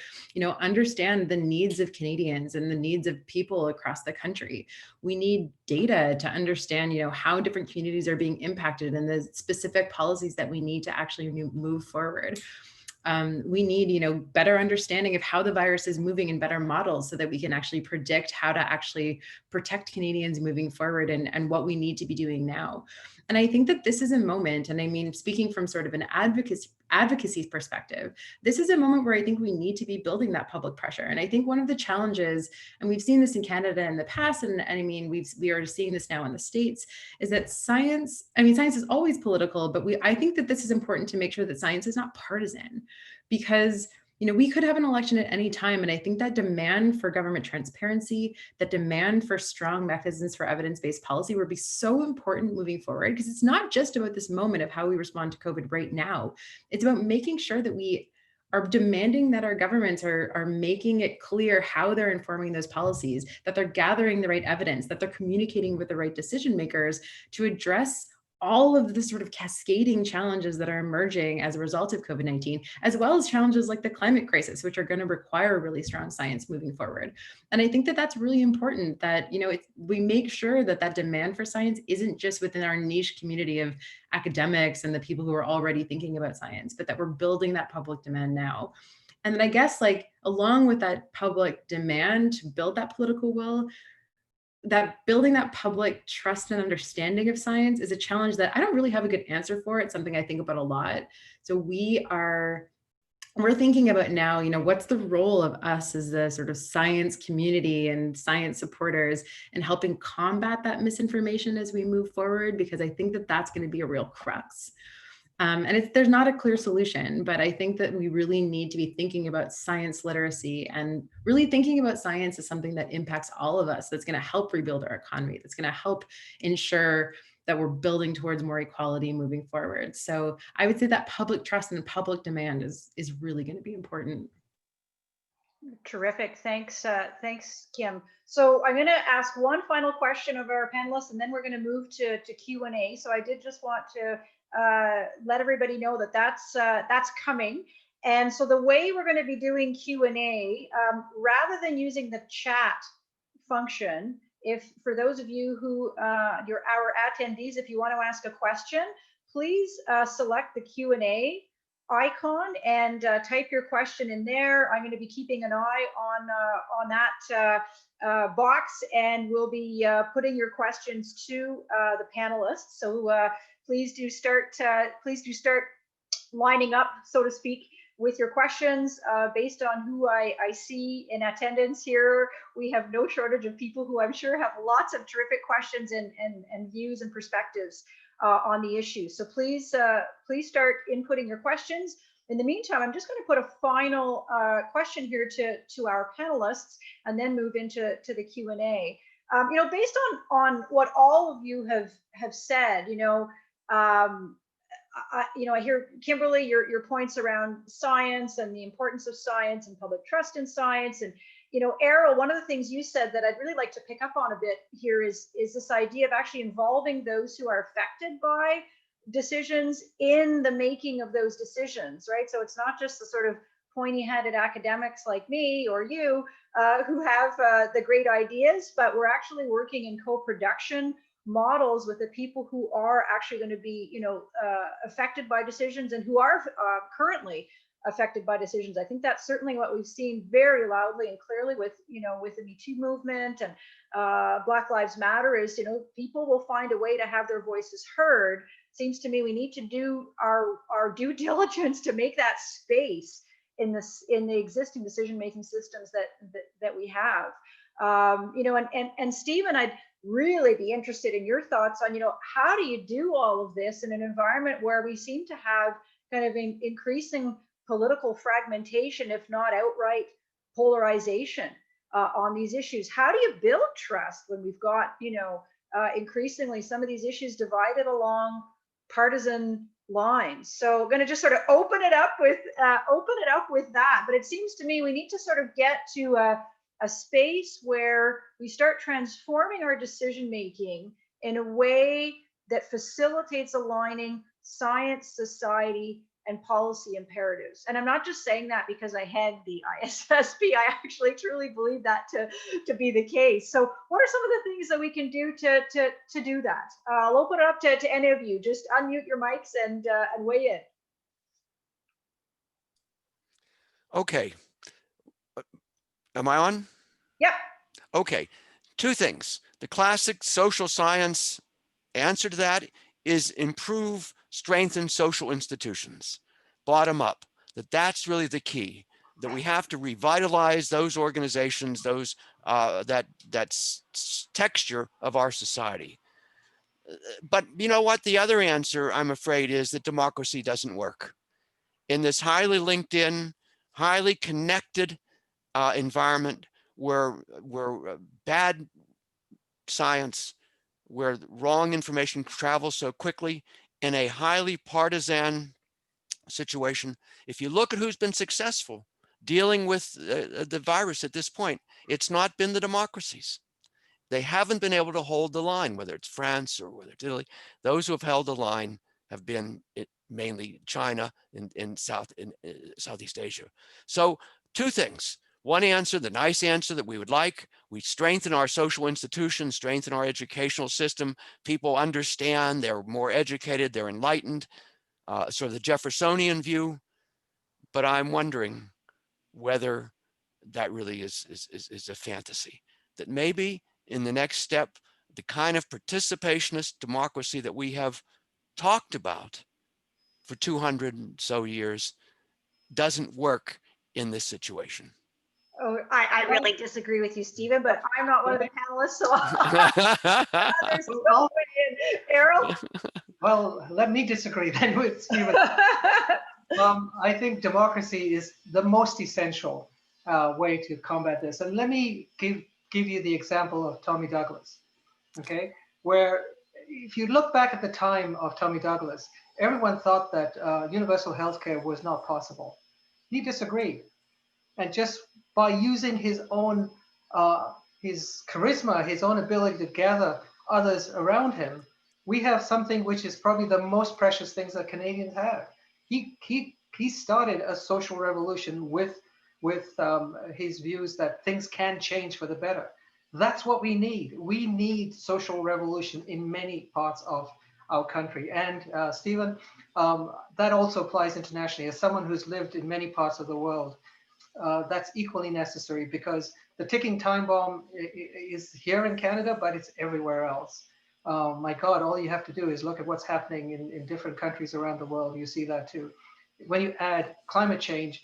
understand the needs of Canadians and the needs of people across the country. We need data to understand, how different communities are being impacted and the specific policies that we need to actually move forward. We need, better understanding of how the virus is moving and better models so that we can actually predict how to actually protect Canadians moving forward and what we need to be doing now. And I think that this is a moment, and I mean, speaking from sort of an advocacy perspective, this is a moment where I think we need to be building that public pressure. And I think one of the challenges, and we've seen this in Canada in the past, and I mean, we are seeing this now in the States, is that science is always political, but I think that this is important to make sure that science is not partisan, because we could have an election at any time. And I think that demand for government transparency, that demand for strong mechanisms for evidence-based policy would be so important moving forward, because it's not just about this moment of how we respond to COVID right now. It's about making sure that we are demanding that our governments are making it clear how they're informing those policies, that they're gathering the right evidence, that they're communicating with the right decision makers to address all of the sort of cascading challenges that are emerging as a result of COVID-19, as well as challenges like the climate crisis, which are going to require really strong science moving forward. And I think that that's really important, that we make sure that that demand for science isn't just within our niche community of academics and the people who are already thinking about science, but that we're building that public demand now. And then I guess, along with that public demand to build that political will, that building that public trust and understanding of science is a challenge that I don't really have a good answer for. It's something I think about a lot. So we're thinking about now, what's the role of us as the sort of science community and science supporters in helping combat that misinformation as we move forward, because I think that that's going to be a real crux. And there's not a clear solution, but I think that we really need to be thinking about science literacy and really thinking about science as something that impacts all of us, that's going to help rebuild our economy, that's going to help ensure that we're building towards more equality moving forward. So I would say that public trust and public demand is really going to be important. Terrific. Thanks, Kim. So I'm going to ask one final question of our panelists, and then we're going to move to Q&A. So I did just want to let everybody know that that's coming. And so the way we're going to be doing Q&A, rather than using the chat function, if for those of you who you're our attendees, if you want to ask a question, please select the Q&A icon and type your question in there. I'm going to be keeping an eye on that box, and we'll be putting your questions to the panelists. So please do start lining up, so to speak, with your questions based on who I see in attendance here. We have no shortage of people who I'm sure have lots of terrific questions and views and perspectives on the issue. So please start inputting your questions. In the meantime, I'm just going to put a final question here to our panelists, and then move into the Q&A. Based on what all of you have said, I hear, Kimberly, your points around science and the importance of science and public trust in science. And, Errol, one of the things you said that I'd really like to pick up on a bit here is this idea of actually involving those who are affected by decisions in the making of those decisions, right? So it's not just the sort of pointy-headed academics like me or you who have the great ideas, but we're actually working in co-production models with the people who are actually going to be, affected by decisions and who are currently affected by decisions. I think that's certainly what we've seen very loudly and clearly with, with the Me Too movement and Black Lives Matter is, people will find a way to have their voices heard. Seems to me we need to do our due diligence to make that space in the existing decision-making systems that we have. And Stephen, I'd really be interested in your thoughts on, how do you do all of this in an environment where we seem to have kind of increasing political fragmentation, if not outright polarization on these issues? How do you build trust when we've got, increasingly some of these issues divided along partisan lines? So I'm going to just sort of open it up with that. But it seems to me we need to sort of get to a space where we start transforming our decision making in a way that facilitates aligning science, society, and policy imperatives. And I'm not just saying that because I head the ISSP. I actually truly believe that to be the case. So what are some of the things that we can do to do that? I'll open it up to any of you. Just unmute your mics and weigh in. Okay. Am I on? Yep. Okay. Two things. The classic social science answer to that is improve, strengthen social institutions, bottom up. That's really the key, that we have to revitalize those organizations, those that texture of our society. But you know what? The other answer, I'm afraid, is that democracy doesn't work. In this highly linked in, highly connected environment where bad science, where wrong information travels so quickly, in a highly partisan situation, if you look at who's been successful dealing with the virus at this point, it's not been the democracies. They haven't been able to hold the line, whether it's France or whether it's Italy. Those who have held the line have been mainly China and Southeast Asia. So two things. One answer, the nice answer that we would like, we strengthen our social institutions, strengthen our educational system. People understand, they're more educated, they're enlightened, sort of the Jeffersonian view. But I'm wondering whether that really is a fantasy, that maybe in the next step, the kind of participationist democracy that we have talked about for 200 so years doesn't work in this situation. Oh, I really disagree with you, Stephen, but I'm not one of the panelists, so Errol? Well, let me disagree then with Stephen. I think democracy is the most essential way to combat this. And let me give you the example of Tommy Douglas, okay? Where if you look back at the time of Tommy Douglas, everyone thought that universal healthcare was not possible. He disagreed. And just by using his own, his charisma, his own ability to gather others around him, we have something which is probably the most precious things that Canadians have. He started a social revolution with his views that things can change for the better. That's what we need. We need social revolution in many parts of our country. And Stephen, that also applies internationally. As someone who's lived in many parts of the world, that's equally necessary, because the ticking time bomb is here in Canada, but it's everywhere else. My God, all you have to do is look at what's happening in different countries around the world. You see that too. When you add climate change,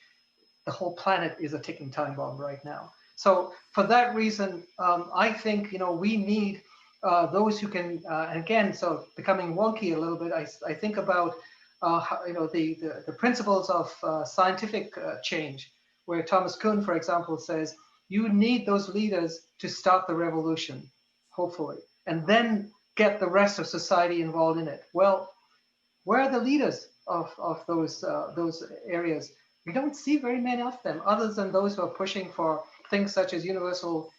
the whole planet is a ticking time bomb right now. So for that reason, I think, we need those who can, and again, so becoming wonky a little bit, I think about, the principles of scientific change, where Thomas Kuhn, for example, says, you need those leaders to start the revolution, hopefully, and then get the rest of society involved in it. Well, where are the leaders of those areas? We don't see very many of them, other than those who are pushing for things such as universal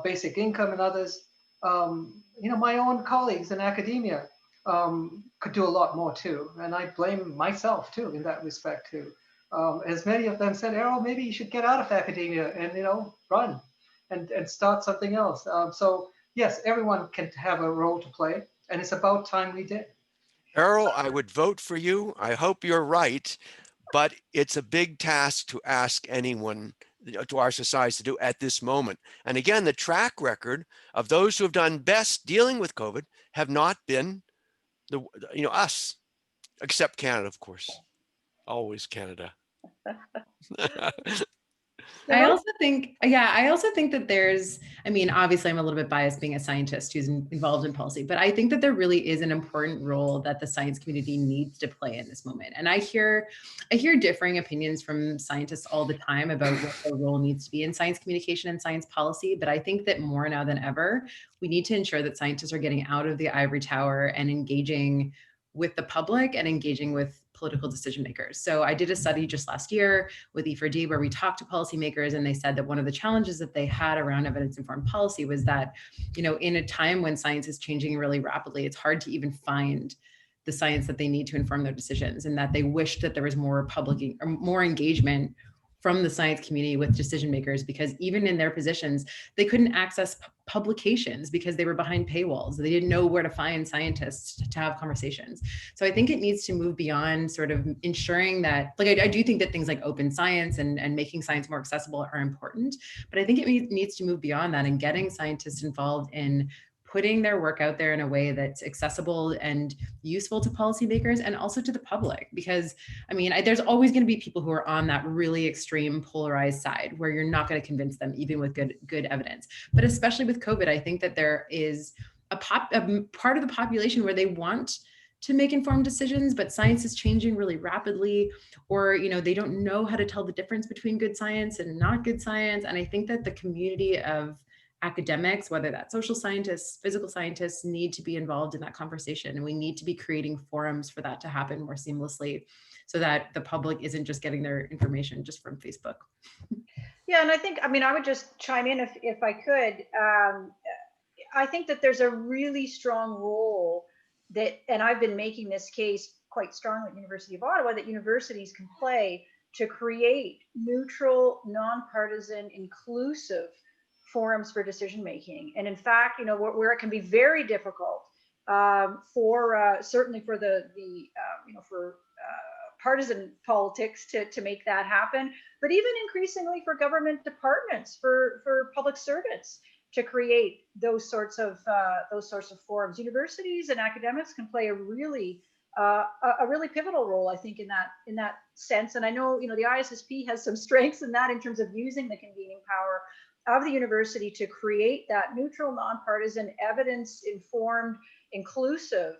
basic income and others. My own colleagues in academia could do a lot more too, and I blame myself too in that respect too. As many of them said, Errol, maybe you should get out of academia and run and start something else. So yes, everyone can have a role to play, and it's about time we did. Errol, I would vote for you. I hope you're right. but it's a big task to ask anyone, to our society, to do at this moment. And again, the track record of those who have done best dealing with COVID have not been us, except Canada, of course. Always Canada. I also think, yeah, I also think that there's, I mean, obviously I'm a little bit biased being a scientist who's involved in policy, but I think that there really is an important role that the science community needs to play in this moment. And I hear differing opinions from scientists all the time about what their role needs to be in science communication and science policy. But I think that more now than ever, we need to ensure that scientists are getting out of the ivory tower and engaging with the public and engaging with political decision makers. So I did a study just last year with E4D where we talked to policymakers, and they said that one of the challenges that they had around evidence-informed policy was that, in a time when science is changing really rapidly, it's hard to even find the science that they need to inform their decisions, and that they wished that there was more public or more engagement from the science community with decision makers, because even in their positions, they couldn't access publications because they were behind paywalls. They didn't know where to find scientists to have conversations. So I think it needs to move beyond sort of ensuring that, like, I do think that things like open science and making science more accessible are important, but I think it needs to move beyond that and getting scientists involved in putting their work out there in a way that's accessible and useful to policymakers and also to the public. Because I mean, there's always going to be people who are on that really extreme polarized side where you're not going to convince them even with good evidence. But especially with COVID, I think that there is a part of the population where they want to make informed decisions, but science is changing really rapidly, or they don't know how to tell the difference between good science and not good science. And I think that the community of academics, whether that's social scientists, physical scientists, need to be involved in that conversation. And we need to be creating forums for that to happen more seamlessly so that the public isn't just getting their information just from Facebook. Yeah, and I think, I would just chime in if I could. I think that there's a really strong role that, and I've been making this case quite strongly at the University of Ottawa, that universities can play to create neutral, nonpartisan, inclusive forums for decision making. And in fact, where it can be very difficult certainly for for partisan politics to make that happen, but even increasingly for government departments, for public servants to create those sorts of forums. Universities and academics can play a really pivotal role, I think, in that sense. And I know, the ISSP has some strengths in that, in terms of using the convening power of the university to create that neutral, nonpartisan, evidence-informed, inclusive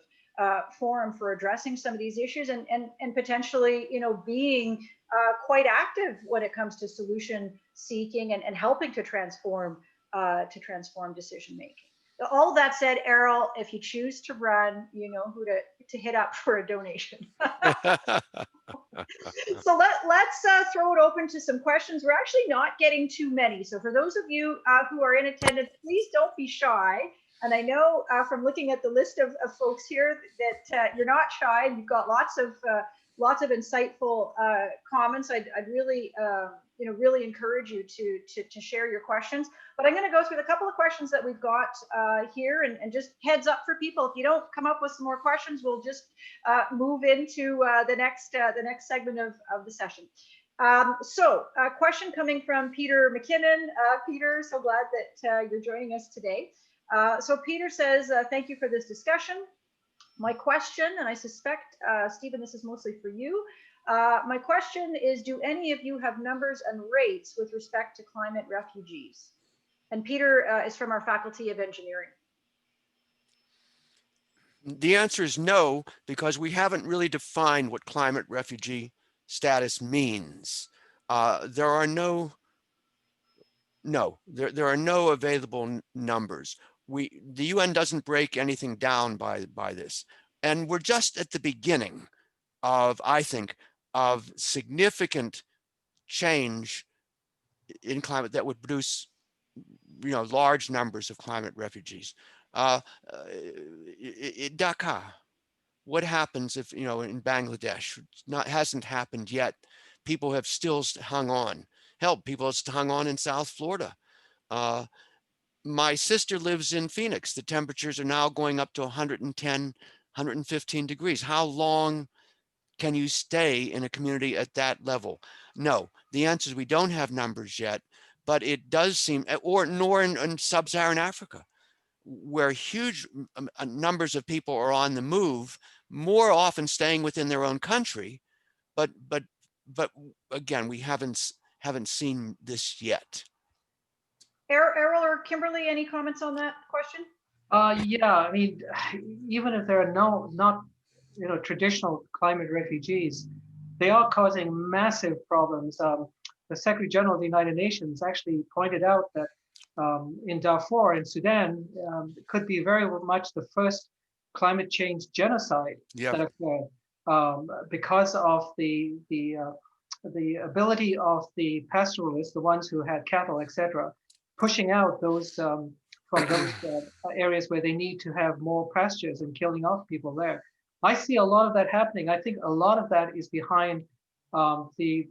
forum for addressing some of these issues, and potentially, being quite active when it comes to solution seeking and helping to transform decision making. All that said, Errol, if you choose to run, you know who to hit up for a donation. So let's throw it open to some questions. We're actually not getting too many. So for those of you who are in attendance, please don't be shy. And I know from looking at the list of folks here that you're not shy. You've got lots of insightful comments. I'd really really encourage you to share your questions. But I'm going to go through a couple of questions that we've got here, and just heads up for people, if you don't come up with some more questions, we'll just move into the next segment of the session. So a question coming from Peter McKinnon. Peter, so glad that you're joining us today. So Peter says, thank you for this discussion. My question, and I suspect, Stephen, this is mostly for you. My question is, do any of you have numbers and rates with respect to climate refugees? And Peter is from our Faculty of Engineering. The answer is no, because we haven't really defined what climate refugee status means. There are no available numbers. The UN doesn't break anything down by this. And we're just at the beginning of, I think, of significant change in climate that would produce, large numbers of climate refugees. Dhaka, what happens if, in Bangladesh, hasn't happened yet. People have still hung on. Hell, people have hung on in South Florida. My sister lives in Phoenix. The temperatures are now going up to 110, 115 degrees. How long can you stay in a community at that level? No, the answer is we don't have numbers yet, but it does seem, nor in sub-Saharan Africa, where huge numbers of people are on the move, more often staying within their own country. But again, we haven't seen this yet. Errol or Kimberly, any comments on that question? Yeah, I mean, even if there are not traditional climate refugees, they are causing massive problems. The Secretary General of the United Nations actually pointed out that in Darfur in Sudan could be very much the first climate change genocide that occurred because of the ability of the pastoralists, the ones who had cattle, etc., pushing out those from those areas where they need to have more pastures and killing off people there. I see a lot of that happening. I think a lot of that is behind the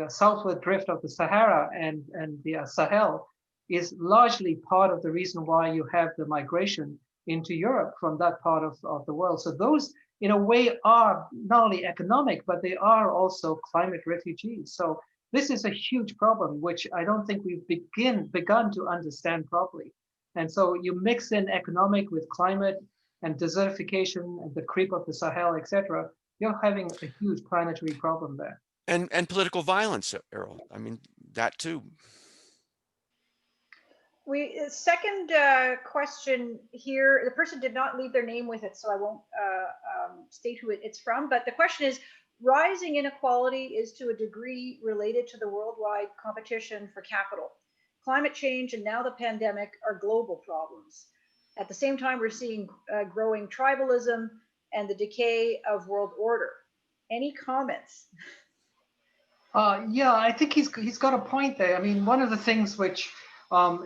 southward drift of the Sahara and the Sahel is largely part of the reason why you have the migration into Europe from that part of the world. So those, in a way, are not only economic, but they are also climate refugees. So this is a huge problem, which I don't think we've begun to understand properly. And so you mix in economic with climate and desertification and the creep of the Sahel, etc., you're having a huge planetary problem there. And political violence, Errol. I mean, that too. Second question here, the person did not leave their name with it, so I won't state who it's from, but the question is, rising inequality is to a degree related to the worldwide competition for capital. Climate change and now the pandemic are global problems. At the same time, we're seeing growing tribalism and the decay of world order. Any comments? Yeah, I think he's got a point there. I mean, one of the things which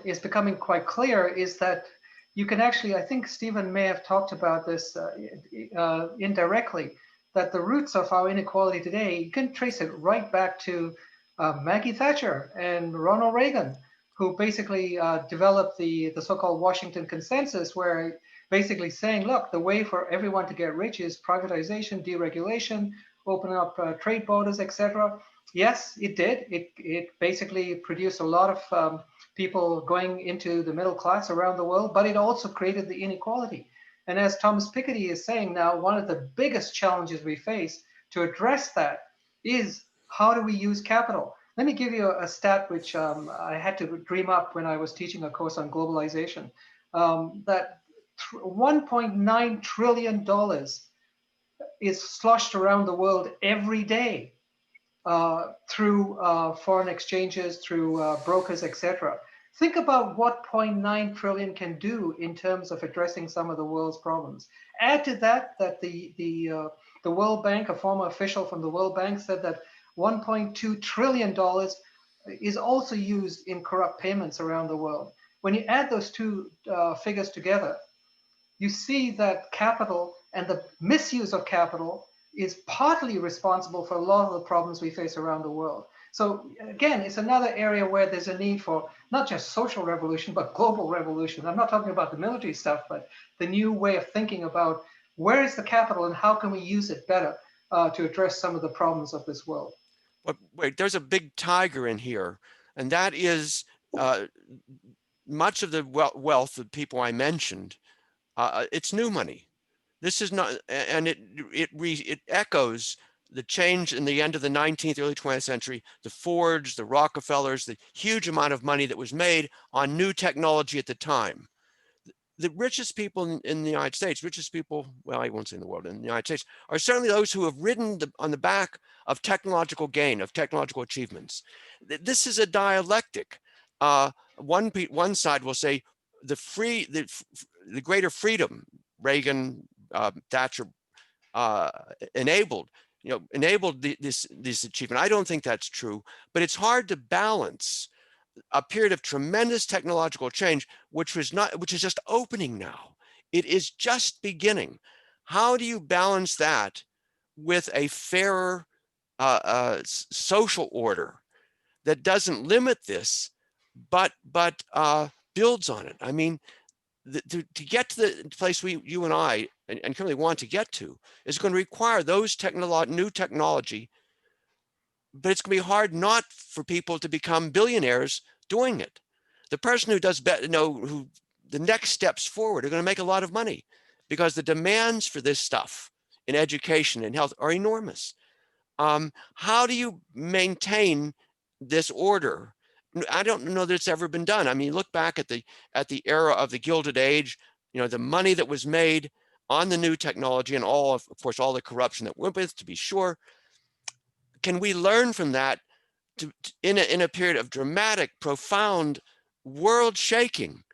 is becoming quite clear is that you can actually, I think Stephen may have talked about this indirectly, that the roots of our inequality today, you can trace it right back to Maggie Thatcher and Ronald Reagan, who basically developed the so-called Washington Consensus, where basically saying, look, the way for everyone to get rich is privatization, deregulation, open up trade borders, etc. Yes, it did. It basically produced a lot of people going into the middle class around the world, but it also created the inequality. And as Thomas Piketty is saying now, one of the biggest challenges we face to address that is how do we use capital? Let me give you a stat which I had to dream up when I was teaching a course on globalization, that $1.9 trillion is sloshed around the world every day through foreign exchanges, through brokers, etc. Think about what 0.9 trillion can do in terms of addressing some of the world's problems. Add to that the World Bank, a former official from the World Bank, said that $1.2 trillion is also used in corrupt payments around the world. When you add those two figures together, you see that capital and the misuse of capital is partly responsible for a lot of the problems we face around the world. So again, it's another area where there's a need for not just social revolution, but global revolution. I'm not talking about the military stuff, but the new way of thinking about where is the capital and how can we use it better to address some of the problems of this world. But wait, there's a big tiger in here, and that is much of the wealth of people I mentioned. It's new money. This is not, and it echoes the change in the end of the 19th, early 20th century, the Fords, the Rockefellers, the huge amount of money that was made on new technology at the time. The richest people in the United States, richest people, well, I won't say in the world, in the United States, are certainly those who have ridden on the back of technological gain, of technological achievements. This is a dialectic. One side will say the greater freedom Reagan, Thatcher enabled this achievement. I don't think that's true, but it's hard to balance a period of tremendous technological change, which is just opening now. It is just beginning. How do you balance that with a fairer social order that doesn't limit this, but builds on it? I mean, to get to the place you and I and Kimberly want to get to is going to require those new technology, but it's going to be hard not for people to become billionaires doing it. The person who does better, who the next steps forward are going to make a lot of money because the demands for this stuff in education and health are enormous. How do you maintain this order? I don't know that it's ever been done. I mean, look back at the era of the Gilded Age, the money that was made on the new technology and of course, all the corruption that went with it, to be sure. Can we learn from that in a period of dramatic, profound, world-shaking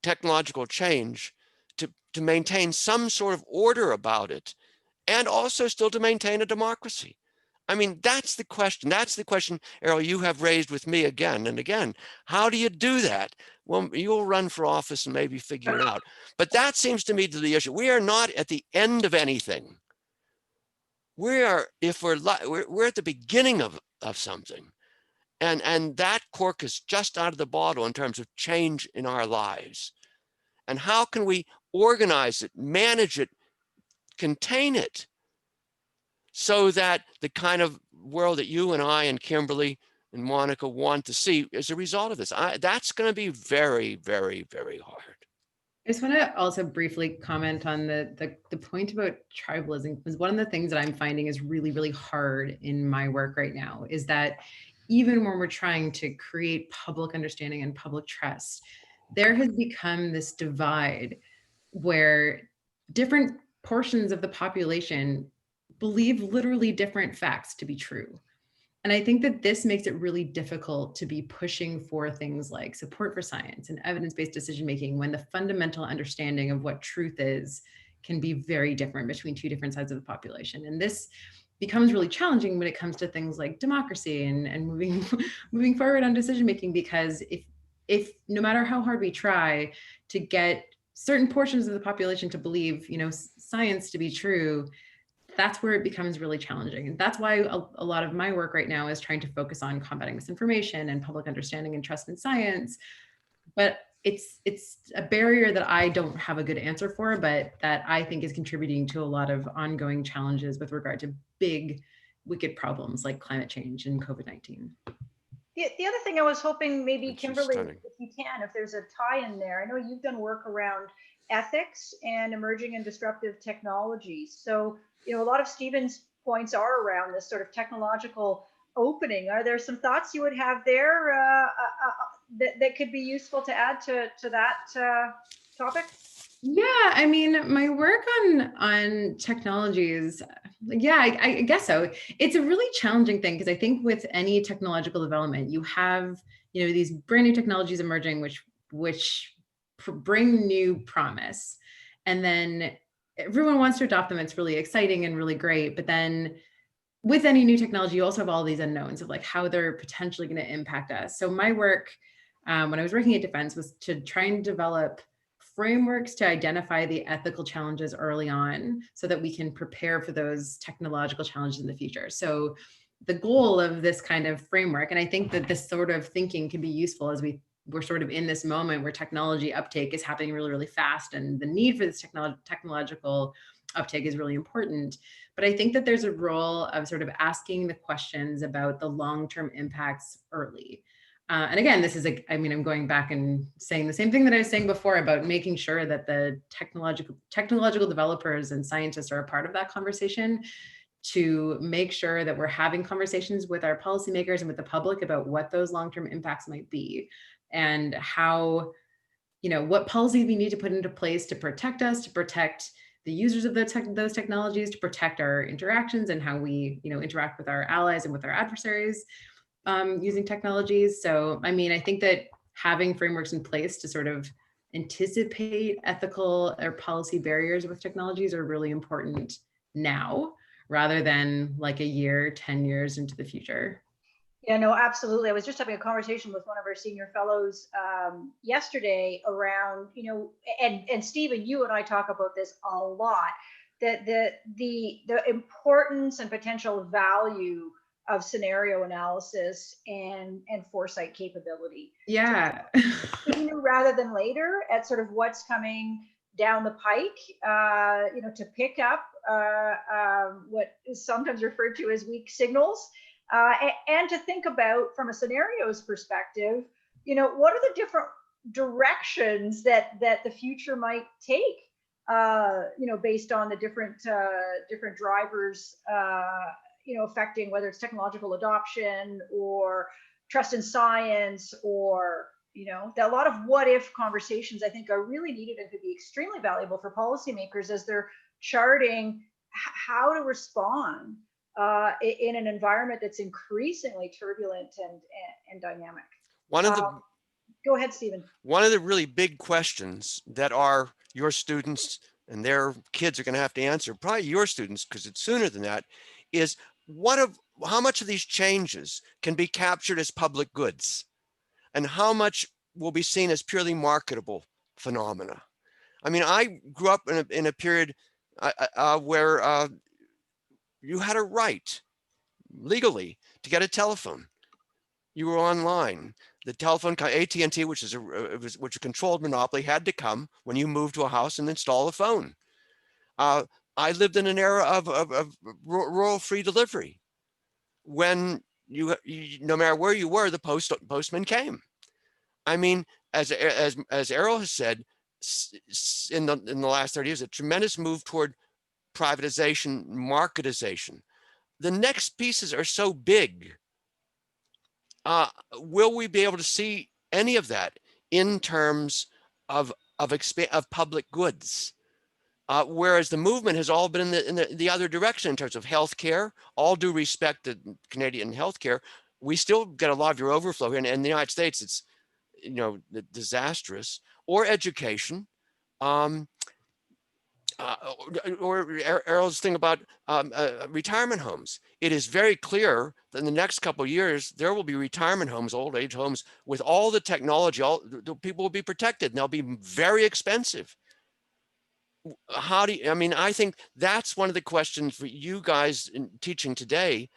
technological change to maintain some sort of order about it and also still to maintain a democracy? I mean, that's the question. That's the question, Errol, you have raised with me again and again. How do you do that? Well, you'll run for office and maybe figure it out. But that seems to me to the issue. We are not at the end of anything. We're at the beginning of something. And that cork is just out of the bottle in terms of change in our lives. And how can we organize it, manage it, contain it, so that the kind of world that you and I and Kimberly and Monica want to see as a result of this, that's going to be very, very, very hard. I just want to also briefly comment on the point about tribalism, because one of the things that I'm finding is really, really hard in my work right now is that even when we're trying to create public understanding and public trust, there has become this divide where different portions of the population believe literally different facts to be true. And I think that this makes it really difficult to be pushing for things like support for science and evidence-based decision-making when the fundamental understanding of what truth is can be very different between two different sides of the population. And this becomes really challenging when it comes to things like democracy and moving forward on decision-making, because if no matter how hard we try to get certain portions of the population to believe, science to be true, that's where it becomes really challenging. And that's why a lot of my work right now is trying to focus on combating misinformation and public understanding and trust in science. But it's a barrier that I don't have a good answer for, but that I think is contributing to a lot of ongoing challenges with regard to big, wicked problems like climate change and COVID-19. The other thing I was hoping maybe, Kimberly, if you can, if there's a tie in there, I know you've done work around ethics and emerging and disruptive technologies. So, a lot of Stephen's points are around this sort of technological opening. Are there some thoughts you would have there that could be useful to add to that topic? Yeah, I mean, my work on technologies, I guess so. It's a really challenging thing because I think with any technological development, you have, these brand new technologies emerging, which bring new promise. And then everyone wants to adopt them. It's really exciting and really great. But then with any new technology, you also have all these unknowns of like how they're potentially going to impact us. So my work when I was working at Defense was to try and develop frameworks to identify the ethical challenges early on so that we can prepare for those technological challenges in the future. So the goal of this kind of framework, and I think that this sort of thinking can be useful as we're sort of in this moment where technology uptake is happening really, really fast, and the need for this technological uptake is really important. But I think that there's a role of sort of asking the questions about the long-term impacts early. And again, this is I'm going back and saying the same thing that I was saying before about making sure that the technological developers and scientists are a part of that conversation, to make sure that we're having conversations with our policymakers and with the public about what those long-term impacts might be, and how, what policies we need to put into place to protect us, to protect the users of those technologies, to protect our interactions and how we, interact with our allies and with our adversaries using technologies. So, I think that having frameworks in place to sort of anticipate ethical or policy barriers with technologies are really important now, rather than like a year, 10 years into the future. Yeah, no, absolutely. I was just having a conversation with one of our senior fellows yesterday around, and Stephen, you and I talk about this a lot, that the importance and potential value of scenario analysis and foresight capability. Yeah. Sooner rather than later at sort of what's coming down the pike, to pick up what is sometimes referred to as weak signals, and to think about from a scenarios perspective, what are the different directions that the future might take, based on the different drivers, affecting whether it's technological adoption or trust in science, or that a lot of what if conversations I think are really needed and could be extremely valuable for policymakers as they're charting how to respond in an environment that's increasingly turbulent and dynamic. One of the Go ahead, Stephen. One of the really big questions that your students and their kids are going to have to answer, probably your students, because it's sooner than that, is how much of these changes can be captured as public goods, and how much will be seen as purely marketable phenomena. I mean, I grew up in a period where you had a right legally to get a telephone. You were online. The telephone, AT&T, which is a controlled monopoly, had to come when you moved to a house and install a phone. I lived in an era of rural free delivery, when no matter where you were, the postman came. I mean, as Errol has said, in the last 30 years, a tremendous move toward privatization, marketization. The next pieces are so big. Will we be able to see any of that in terms of public goods? Whereas the movement has all been in the other direction in terms of healthcare. All due respect to Canadian healthcare, we still get a lot of your overflow here. And in the United States, it's disastrous. Or education. Or Errol's thing about retirement homes. It is very clear that in the next couple of years, there will be retirement homes, old age homes, with all the technology. The people will be protected, and they'll be very expensive. I think that's one of the questions for you guys in teaching today,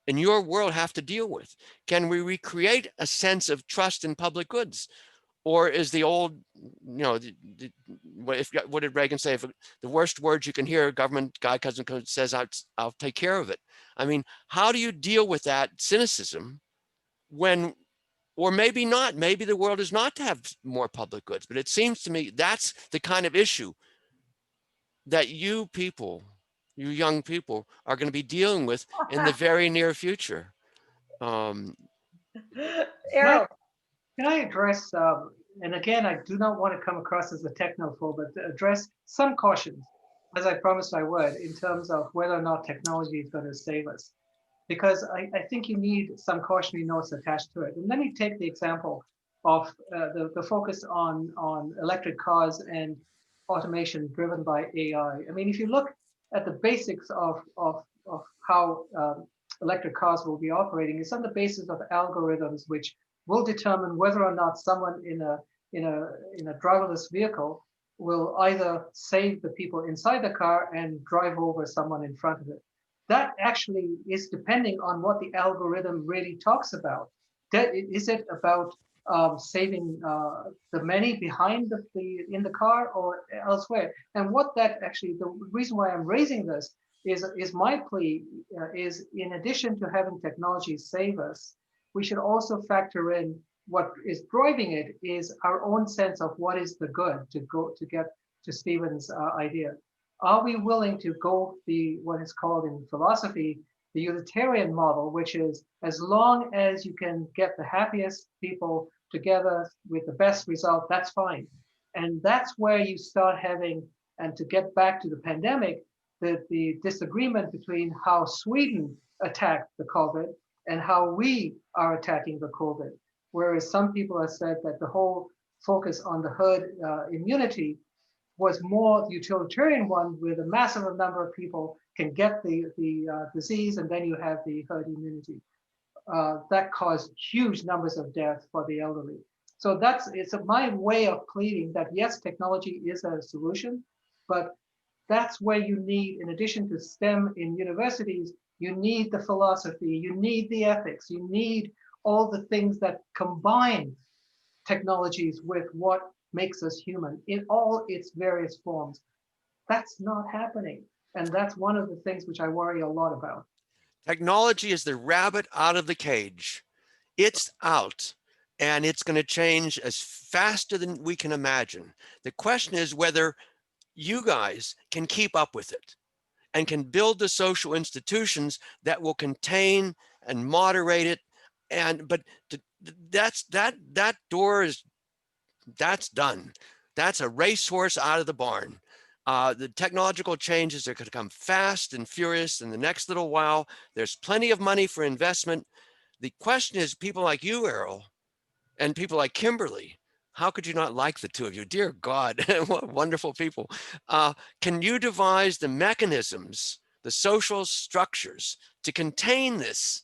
in your world, have to deal with. Can we recreate a sense of trust in public goods? Or is the old, what did Reagan say? If the worst words you can hear, government guy says, I'll take care of it. I mean, how do you deal with that cynicism when, or maybe not, maybe the world is not to have more public goods, but it seems to me that's the kind of issue that you young people, are going to be dealing with in the very near future. Errol. Can I address, and again, I do not want to come across as a technophobe, but to address some cautions, as I promised I would, in terms of whether or not technology is going to save us. Because I think you need some cautionary notes attached to it. And let me take the example of the focus on electric cars and automation driven by AI. I mean, if you look at the basics of how electric cars will be operating, it's on the basis of algorithms which will determine whether or not someone in a driverless vehicle will either save the people inside the car and drive over someone in front of it. That actually is depending on what the algorithm really talks about. Is it about saving the many behind in the car or elsewhere? And what that actually, the reason why I'm raising this is my plea is, in addition to having technology save us, we should also factor in what is driving it is our own sense of what is the good, to get to Stephen's idea. Are we willing to go what is called in philosophy, the utilitarian model, which is as long as you can get the happiest people together with the best result, that's fine. And that's where you start having, and to get back to the pandemic, the disagreement between how Sweden attacked the COVID and how we are attacking the COVID. Whereas some people have said that the whole focus on the herd immunity was more utilitarian one, where the massive number of people can get the disease, and then you have the herd immunity. That caused huge numbers of deaths for the elderly. So it's my way of pleading that yes, technology is a solution, but that's where you need, in addition to STEM in universities, You need the philosophy, you need the ethics, you need all the things that combine technologies with what makes us human in all its various forms. That's not happening. And that's one of the things which I worry a lot about. Technology is the rabbit out of the cage. It's out, and it's going to change as faster than we can imagine. The question is whether you guys can keep up with it and can build the social institutions that will contain and moderate it. But that door is, that's done. That's a racehorse out of the barn. The technological changes are going to come fast and furious in the next little while. There's plenty of money for investment. The question is, people like you, Errol, and people like Kimberly, how could you not like the two of you? Dear God, what wonderful people. Can you devise the mechanisms, the social structures to contain this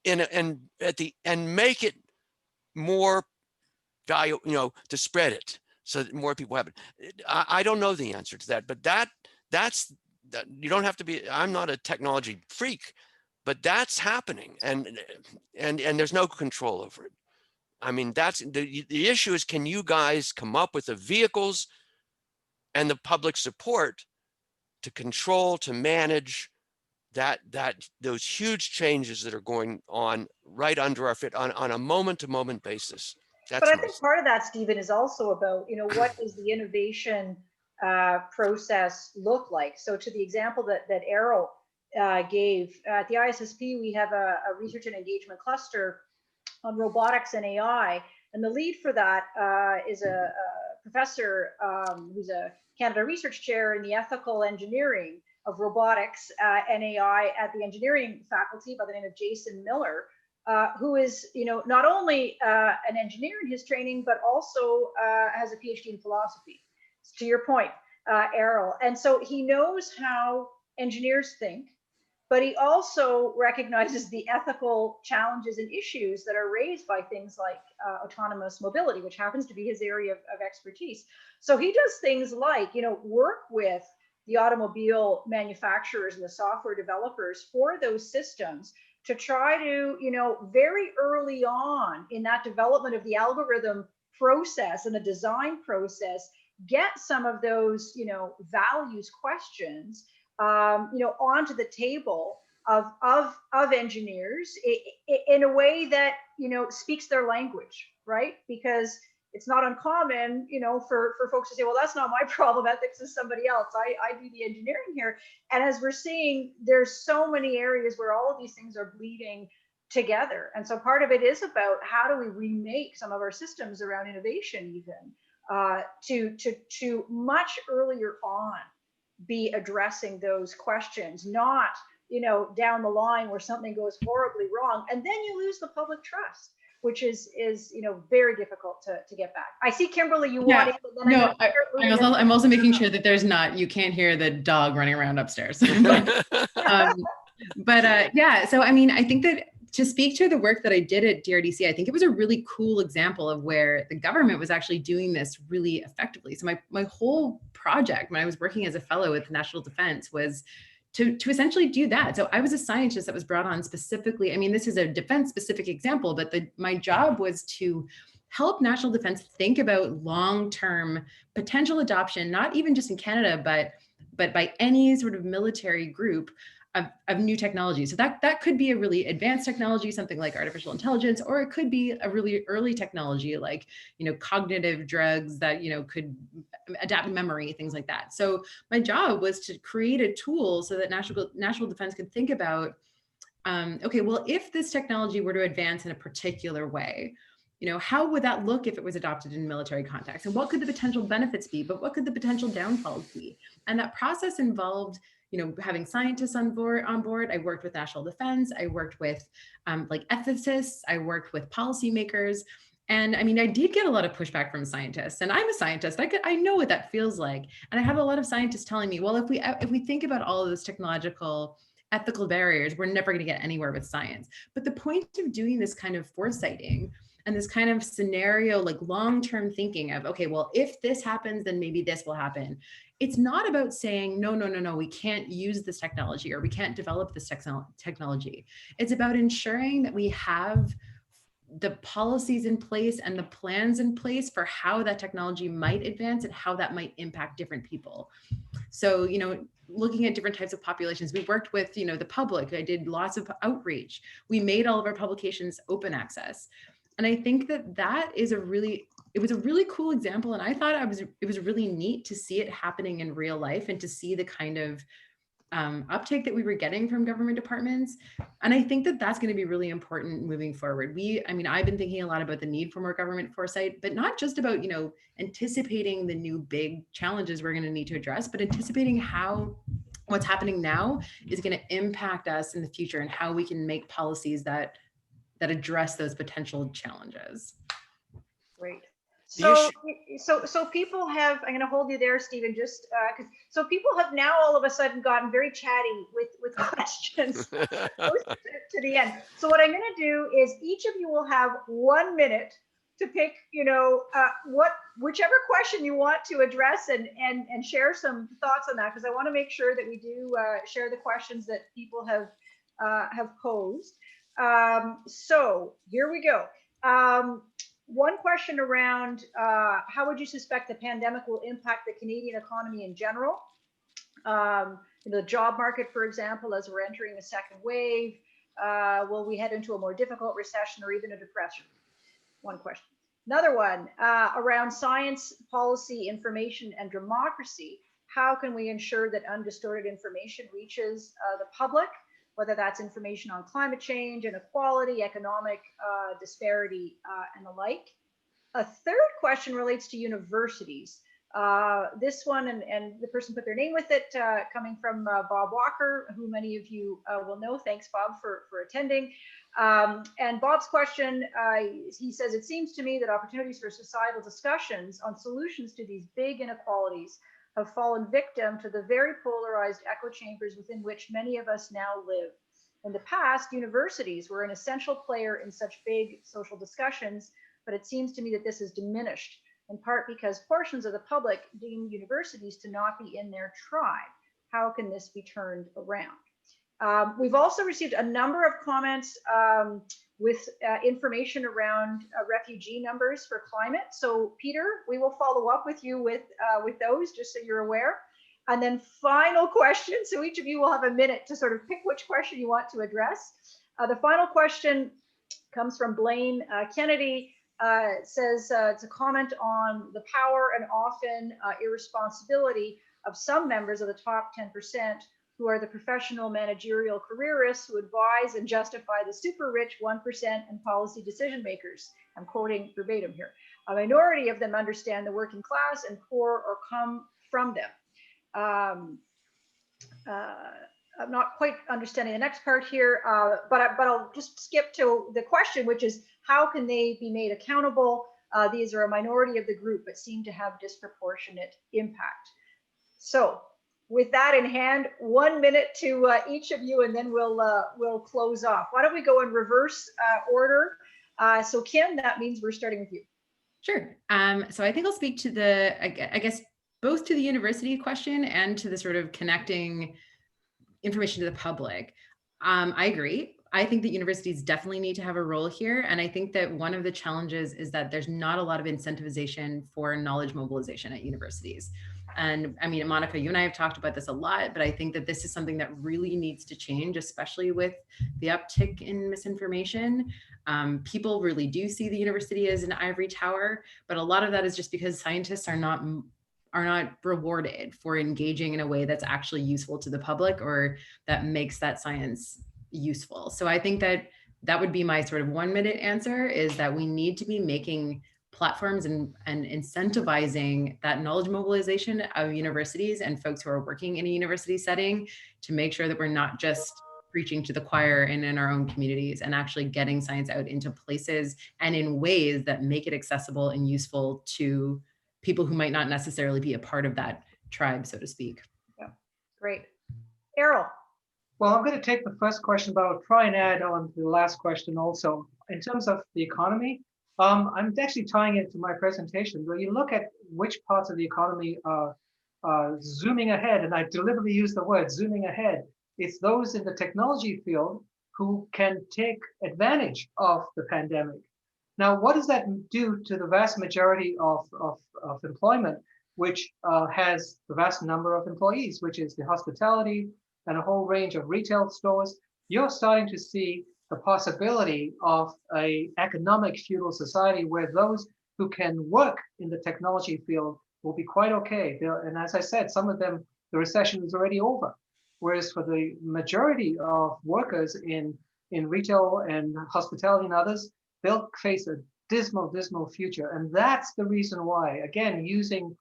and make it more value, to spread it so that more people have it? I don't know the answer to that, but that's you don't have to be, I'm not a technology freak, but that's happening, and there's no control over it. I mean, that's the issue is, can you guys come up with the vehicles and the public support to control, to manage those huge changes that are going on right under our feet on a moment-to-moment basis? But That's I my think part of that, Stephen, is also about, what does the innovation process look like? So to the example that Errol gave, at the ISSP, we have a research and engagement cluster on robotics and AI. And the lead for that is a professor who's a Canada Research Chair in the ethical engineering of robotics and AI at the engineering faculty by the name of Jason Miller, who is, not only an engineer in his training, but also has a PhD in philosophy, to your point, Errol. And so he knows how engineers think, but he also recognizes the ethical challenges and issues that are raised by things like autonomous mobility, which happens to be his area of expertise. So he does things like, work with the automobile manufacturers and the software developers for those systems to try to, very early on in that development of the algorithm process and the design process, get some of those, values questions onto the table of engineers in a way that, speaks their language, right? Because it's not uncommon, for folks to say, well, that's not my problem. Ethics is somebody else. I do the engineering here. And as we're seeing, there's so many areas where all of these things are bleeding together. And so part of it is about how do we remake some of our systems around innovation, even to much earlier on be addressing those questions, not, down the line where something goes horribly wrong and then you lose the public trust, which is very difficult to get back. I see Kimberly, you want it, but then no, I'm also making sure that you can't hear the dog running around upstairs. Yeah, so I mean, I think that to speak to the work that I did at DRDC, I think it was a really cool example of where the government was actually doing this really effectively. So my whole project when I was working as a fellow with National Defense was to essentially do that. So I was a scientist that was brought on specifically. I mean, this is a defense specific example, but my job was to help National Defense think about long-term potential adoption, not even just in Canada, but by any sort of military group of new technology. So that could be a really advanced technology, something like artificial intelligence, or it could be a really early technology like, cognitive drugs that, could adapt memory, things like that. So my job was to create a tool so that national defense could think about, okay, well, if this technology were to advance in a particular way, how would that look if it was adopted in military context? And what could the potential benefits be? But what could the potential downfalls be? And that process involved having scientists on board. I worked with National Defense. I worked with like ethicists. I worked with policymakers. And I mean, I did get a lot of pushback from scientists, and I'm a scientist. I know what that feels like. And I have a lot of scientists telling me, well, if we think about all of those technological ethical barriers, we're never going to get anywhere with science. But the point of doing this kind of foresighting and this kind of scenario, like long-term thinking of, okay, well, if this happens, then maybe this will happen. It's not about saying, no, we can't use this technology or we can't develop this technology. It's about ensuring that we have the policies in place and the plans in place for how that technology might advance and how that might impact different people. So, you know, looking at different types of populations, we worked with, you know, the public. I did lots of outreach. We made all of our publications open access. And I think that that is it was a really cool example. And I thought it was really neat to see it happening in real life and to see the kind of uptake that we were getting from government departments. And I think that that's going to be really important moving forward. I mean, I've been thinking a lot about the need for more government foresight, but not just about, you know, anticipating the new big challenges we're going to need to address, but anticipating how what's happening now is going to impact us in the future and how we can make policies that address those potential challenges. Great. The So people have, I'm going to hold you there, Stephen, just because, so people have now all of a sudden gotten very chatty with questions to the end. So what I'm going to do is each of you will have 1 minute to pick, you know, whichever question you want to address and share some thoughts on that, because I want to make sure that we do share the questions that people have posed. So here we go. One question around how would you suspect the pandemic will impact the Canadian economy in general? The job market, for example, as we're entering a second wave, will we head into a more difficult recession or even a depression? One question. Another one around science, policy, information, and democracy. How can we ensure that undistorted information reaches the public, whether that's information on climate change, inequality, economic disparity, and the like? A third question relates to universities. This one, and the person put their name with it, coming from Bob Walker, who many of you will know. Thanks, Bob, for attending. And Bob's question, he says, it seems to me that opportunities for societal discussions on solutions to these big inequalities have fallen victim to the very polarized echo chambers within which many of us now live. In the past, universities were an essential player in such big social discussions, but it seems to me that this has diminished, in part because portions of the public deem universities to not be in their tribe. How can this be turned around? We've also received a number of comments with information around refugee numbers for climate. So Peter, we will follow up with you with those, just so you're aware. And then final question. So each of you will have a minute to sort of pick which question you want to address. The final question comes from Blaine Kennedy. Says it's a comment on the power and often irresponsibility of some members of the top 10% who are the professional managerial careerists who advise and justify the super rich 1% and policy decision makers. I'm quoting verbatim here. A minority of them understand the working class and poor or come from them. I'm not quite understanding the next part here, but I'll just skip to the question, which is how can they be made accountable? These are a minority of the group, but seem to have disproportionate impact. So with that in hand, 1 minute to each of you, and then we'll close off. Why don't we go in reverse order? So Kim, that means we're starting with you. Sure. So I think I'll speak to I guess, both to the university question and to the sort of connecting information to the public. I agree. I think that universities definitely need to have a role here. And I think that one of the challenges is that there's not a lot of incentivization for knowledge mobilization at universities. And I mean, Monica, you and I have talked about this a lot, but I think that this is something that really needs to change, especially with the uptick in misinformation. People really do see the university as an ivory tower, but a lot of that is just because scientists are not rewarded for engaging in a way that's actually useful to the public or that makes that science useful. So I think that would be my sort of 1 minute answer, is that we need to be making platforms and incentivizing that knowledge mobilization of universities and folks who are working in a university setting to make sure that we're not just preaching to the choir and in our own communities, and actually getting science out into places and in ways that make it accessible and useful to people who might not necessarily be a part of that tribe, so to speak. Yeah, great. Errol. Well, I'm going to take the first question, but I'll try and add on to the last question also. In terms of the economy, I'm actually tying it to my presentation. When you look at which parts of the economy are zooming ahead, and I deliberately use the word zooming ahead, it's those in the technology field who can take advantage of the pandemic. Now, what does that do to the vast majority of employment, which has the vast number of employees, which is the hospitality and a whole range of retail stores? You're starting to see the possibility of an economic feudal society where those who can work in the technology field will be quite okay. And as I said, some of them, the recession is already over. Whereas for the majority of workers in retail and hospitality and others, they'll face a dismal, dismal future. And that's the reason why, again, using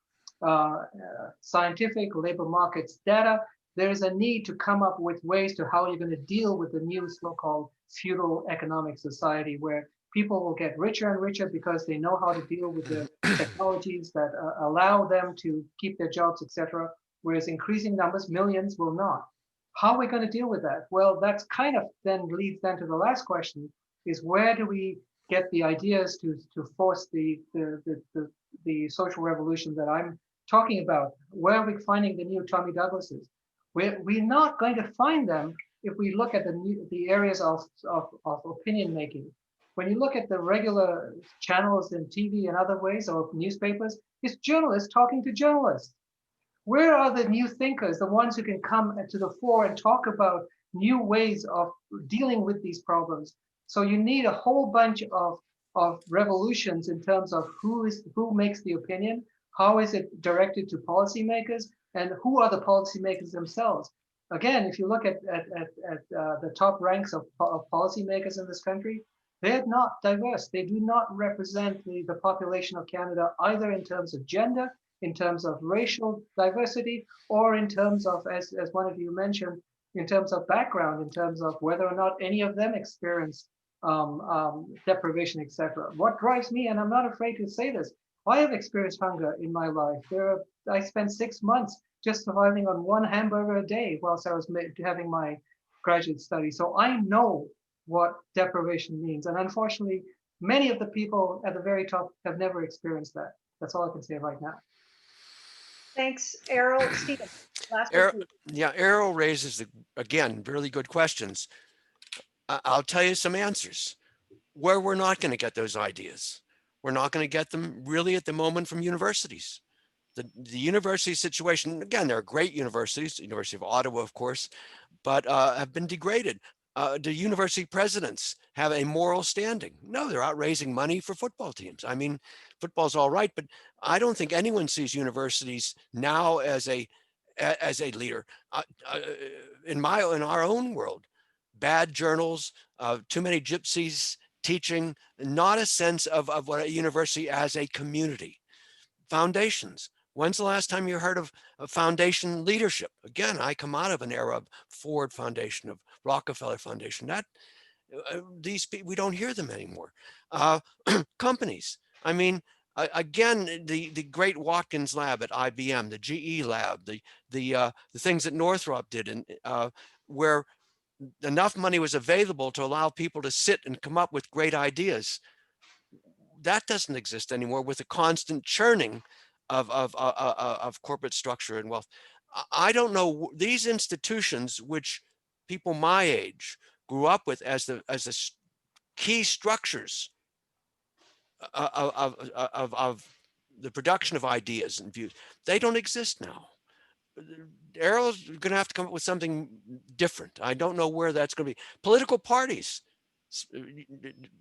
scientific labor markets data, there is a need to come up with ways to how you're going to deal with the new so-called feudal economic society where people will get richer and richer because they know how to deal with the technologies that allow them to keep their jobs, etc. Whereas increasing numbers, millions, will not. How are we going to deal with that? Well, that's kind of then leads then to the last question, is where do we get the ideas to force the social revolution that I'm talking about? Where are we finding the new Tommy Douglases? We're not going to find them if we look at the areas of opinion making. When you look at the regular channels in TV and other ways, or newspapers, it's journalists talking to journalists. Where are the new thinkers, the ones who can come to the fore and talk about new ways of dealing with these problems? So you need a whole bunch of revolutions in terms of who makes the opinion, how is it directed to policymakers, and who are the policymakers themselves. Again, if you look at the top ranks of policymakers in this country, they're not diverse. They do not represent the population of Canada, either in terms of gender, in terms of racial diversity, or in terms of, as one of you mentioned, in terms of background, in terms of whether or not any of them experience deprivation, etc. What drives me, and I'm not afraid to say this, I have experienced hunger in my life. I spent 6 months just surviving on one hamburger a day whilst I was having my graduate study. So I know what deprivation means. And unfortunately, many of the people at the very top have never experienced that. That's all I can say right now. Thanks, Errol. Stephen, last Errol, one. yeah, Errol raises, again, really good questions. I'll tell you some answers. Where we're not going to get those ideas. We're not going to get them really at the moment from universities. The university situation, again, there are great universities, the University of Ottawa, of course, but have been degraded. Do university presidents have a moral standing? No, they're out raising money for football teams. I mean, football's all right, but I don't think anyone sees universities now as a leader. In our own world, bad journals, too many gypsies teaching, not a sense of what a university as a community. Foundations. When's the last time you heard of foundation leadership? Again, I come out of an era of Ford Foundation, of Rockefeller Foundation. These people, we don't hear them anymore. Companies. I mean, again, the great Watkins lab at IBM, the GE lab, the things that Northrop did, and where enough money was available to allow people to sit and come up with great ideas. That doesn't exist anymore with the constant churning of corporate structure and wealth. I don't know, these institutions, which people my age grew up with as the key structures of the production of ideas and views, they don't exist now. Errol's going to have to come up with something different. I don't know where that's going to be. Political parties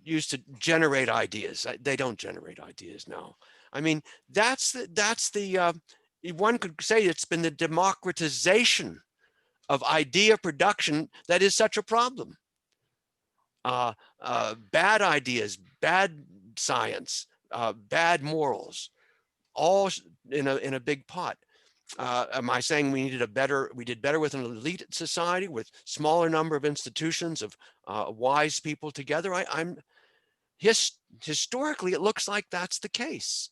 used to generate ideas. They don't generate ideas now. I mean, that's the one could say it's been the democratization of idea production that is such a problem. Bad ideas, bad science, bad morals, all in a big pot. Am I saying we did better with an elite society with smaller number of institutions of wise people together? Historically, it looks like that's the case.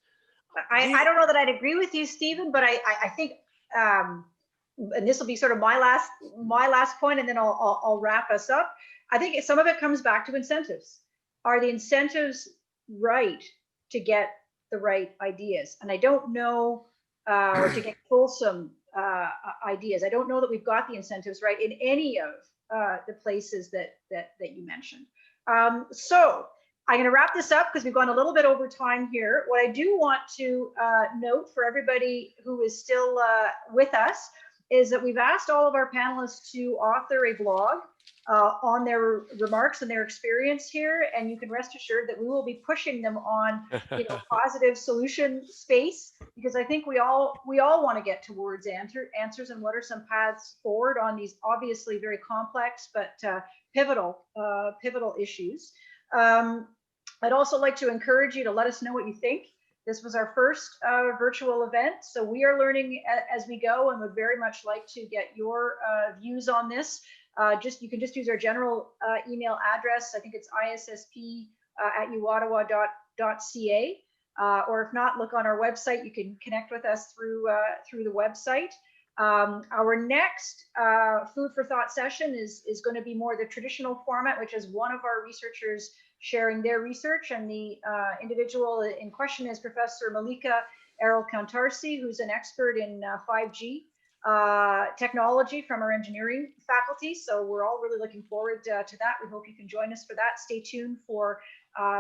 I don't know that I'd agree with you, Stephen, but I think, and this will be sort of my last point, and then I'll wrap us up. I think some of it comes back to incentives. Are the incentives right to get the right ideas. And I don't know, or to get fulsome ideas. I don't know that we've got the incentives right in any of the places that you mentioned. So I'm going to wrap this up because we've gone a little bit over time here. What I do want to note for everybody who is still with us is that we've asked all of our panelists to author a blog on their remarks and their experience here, and you can rest assured that we will be pushing them on, positive solution space, because I think we all want to get towards answers and what are some paths forward on these obviously very complex but pivotal issues. I'd also like to encourage you to let us know what you think. This was our first virtual event, so we are learning as we go, and would very much like to get your views on this. You can just use our general email address. I think it's ISSP at uOttawa.ca, or if not, look on our website. You can connect with us through the website. Our next food for thought session is going to be more the traditional format, which is one of our researchers sharing their research, and the individual in question is Professor Malika Errol Kantarsi, who's an expert in 5G technology from our engineering faculty. So we're all really looking forward to that. We hope you can join us for that. Stay tuned for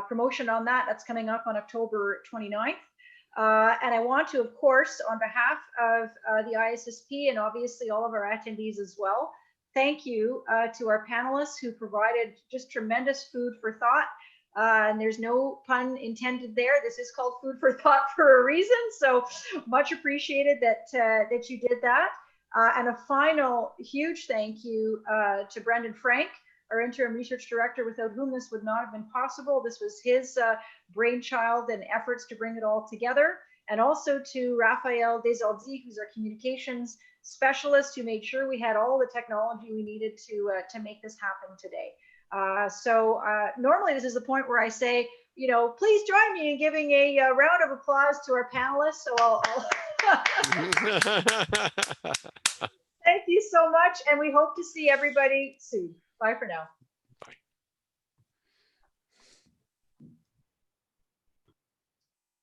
promotion on that. That's coming up on October 29th. And I want to, of course, on behalf of the ISSP and obviously all of our attendees as well, thank you to our panelists who provided just tremendous food for thought. And there's no pun intended there. This is called Food for Thought for a reason. So much appreciated that you did that. And a final huge thank you to Brendan Frank, our interim research director, without whom this would not have been possible. This was his brainchild and efforts to bring it all together. And also to Raphael Desaldi, who's our communications specialist, who made sure we had all the technology we needed to make this happen today. So normally this is the point where I say, please join me in giving a round of applause to our panelists. So I'll thank you so much, and we hope to see everybody soon. Bye for now.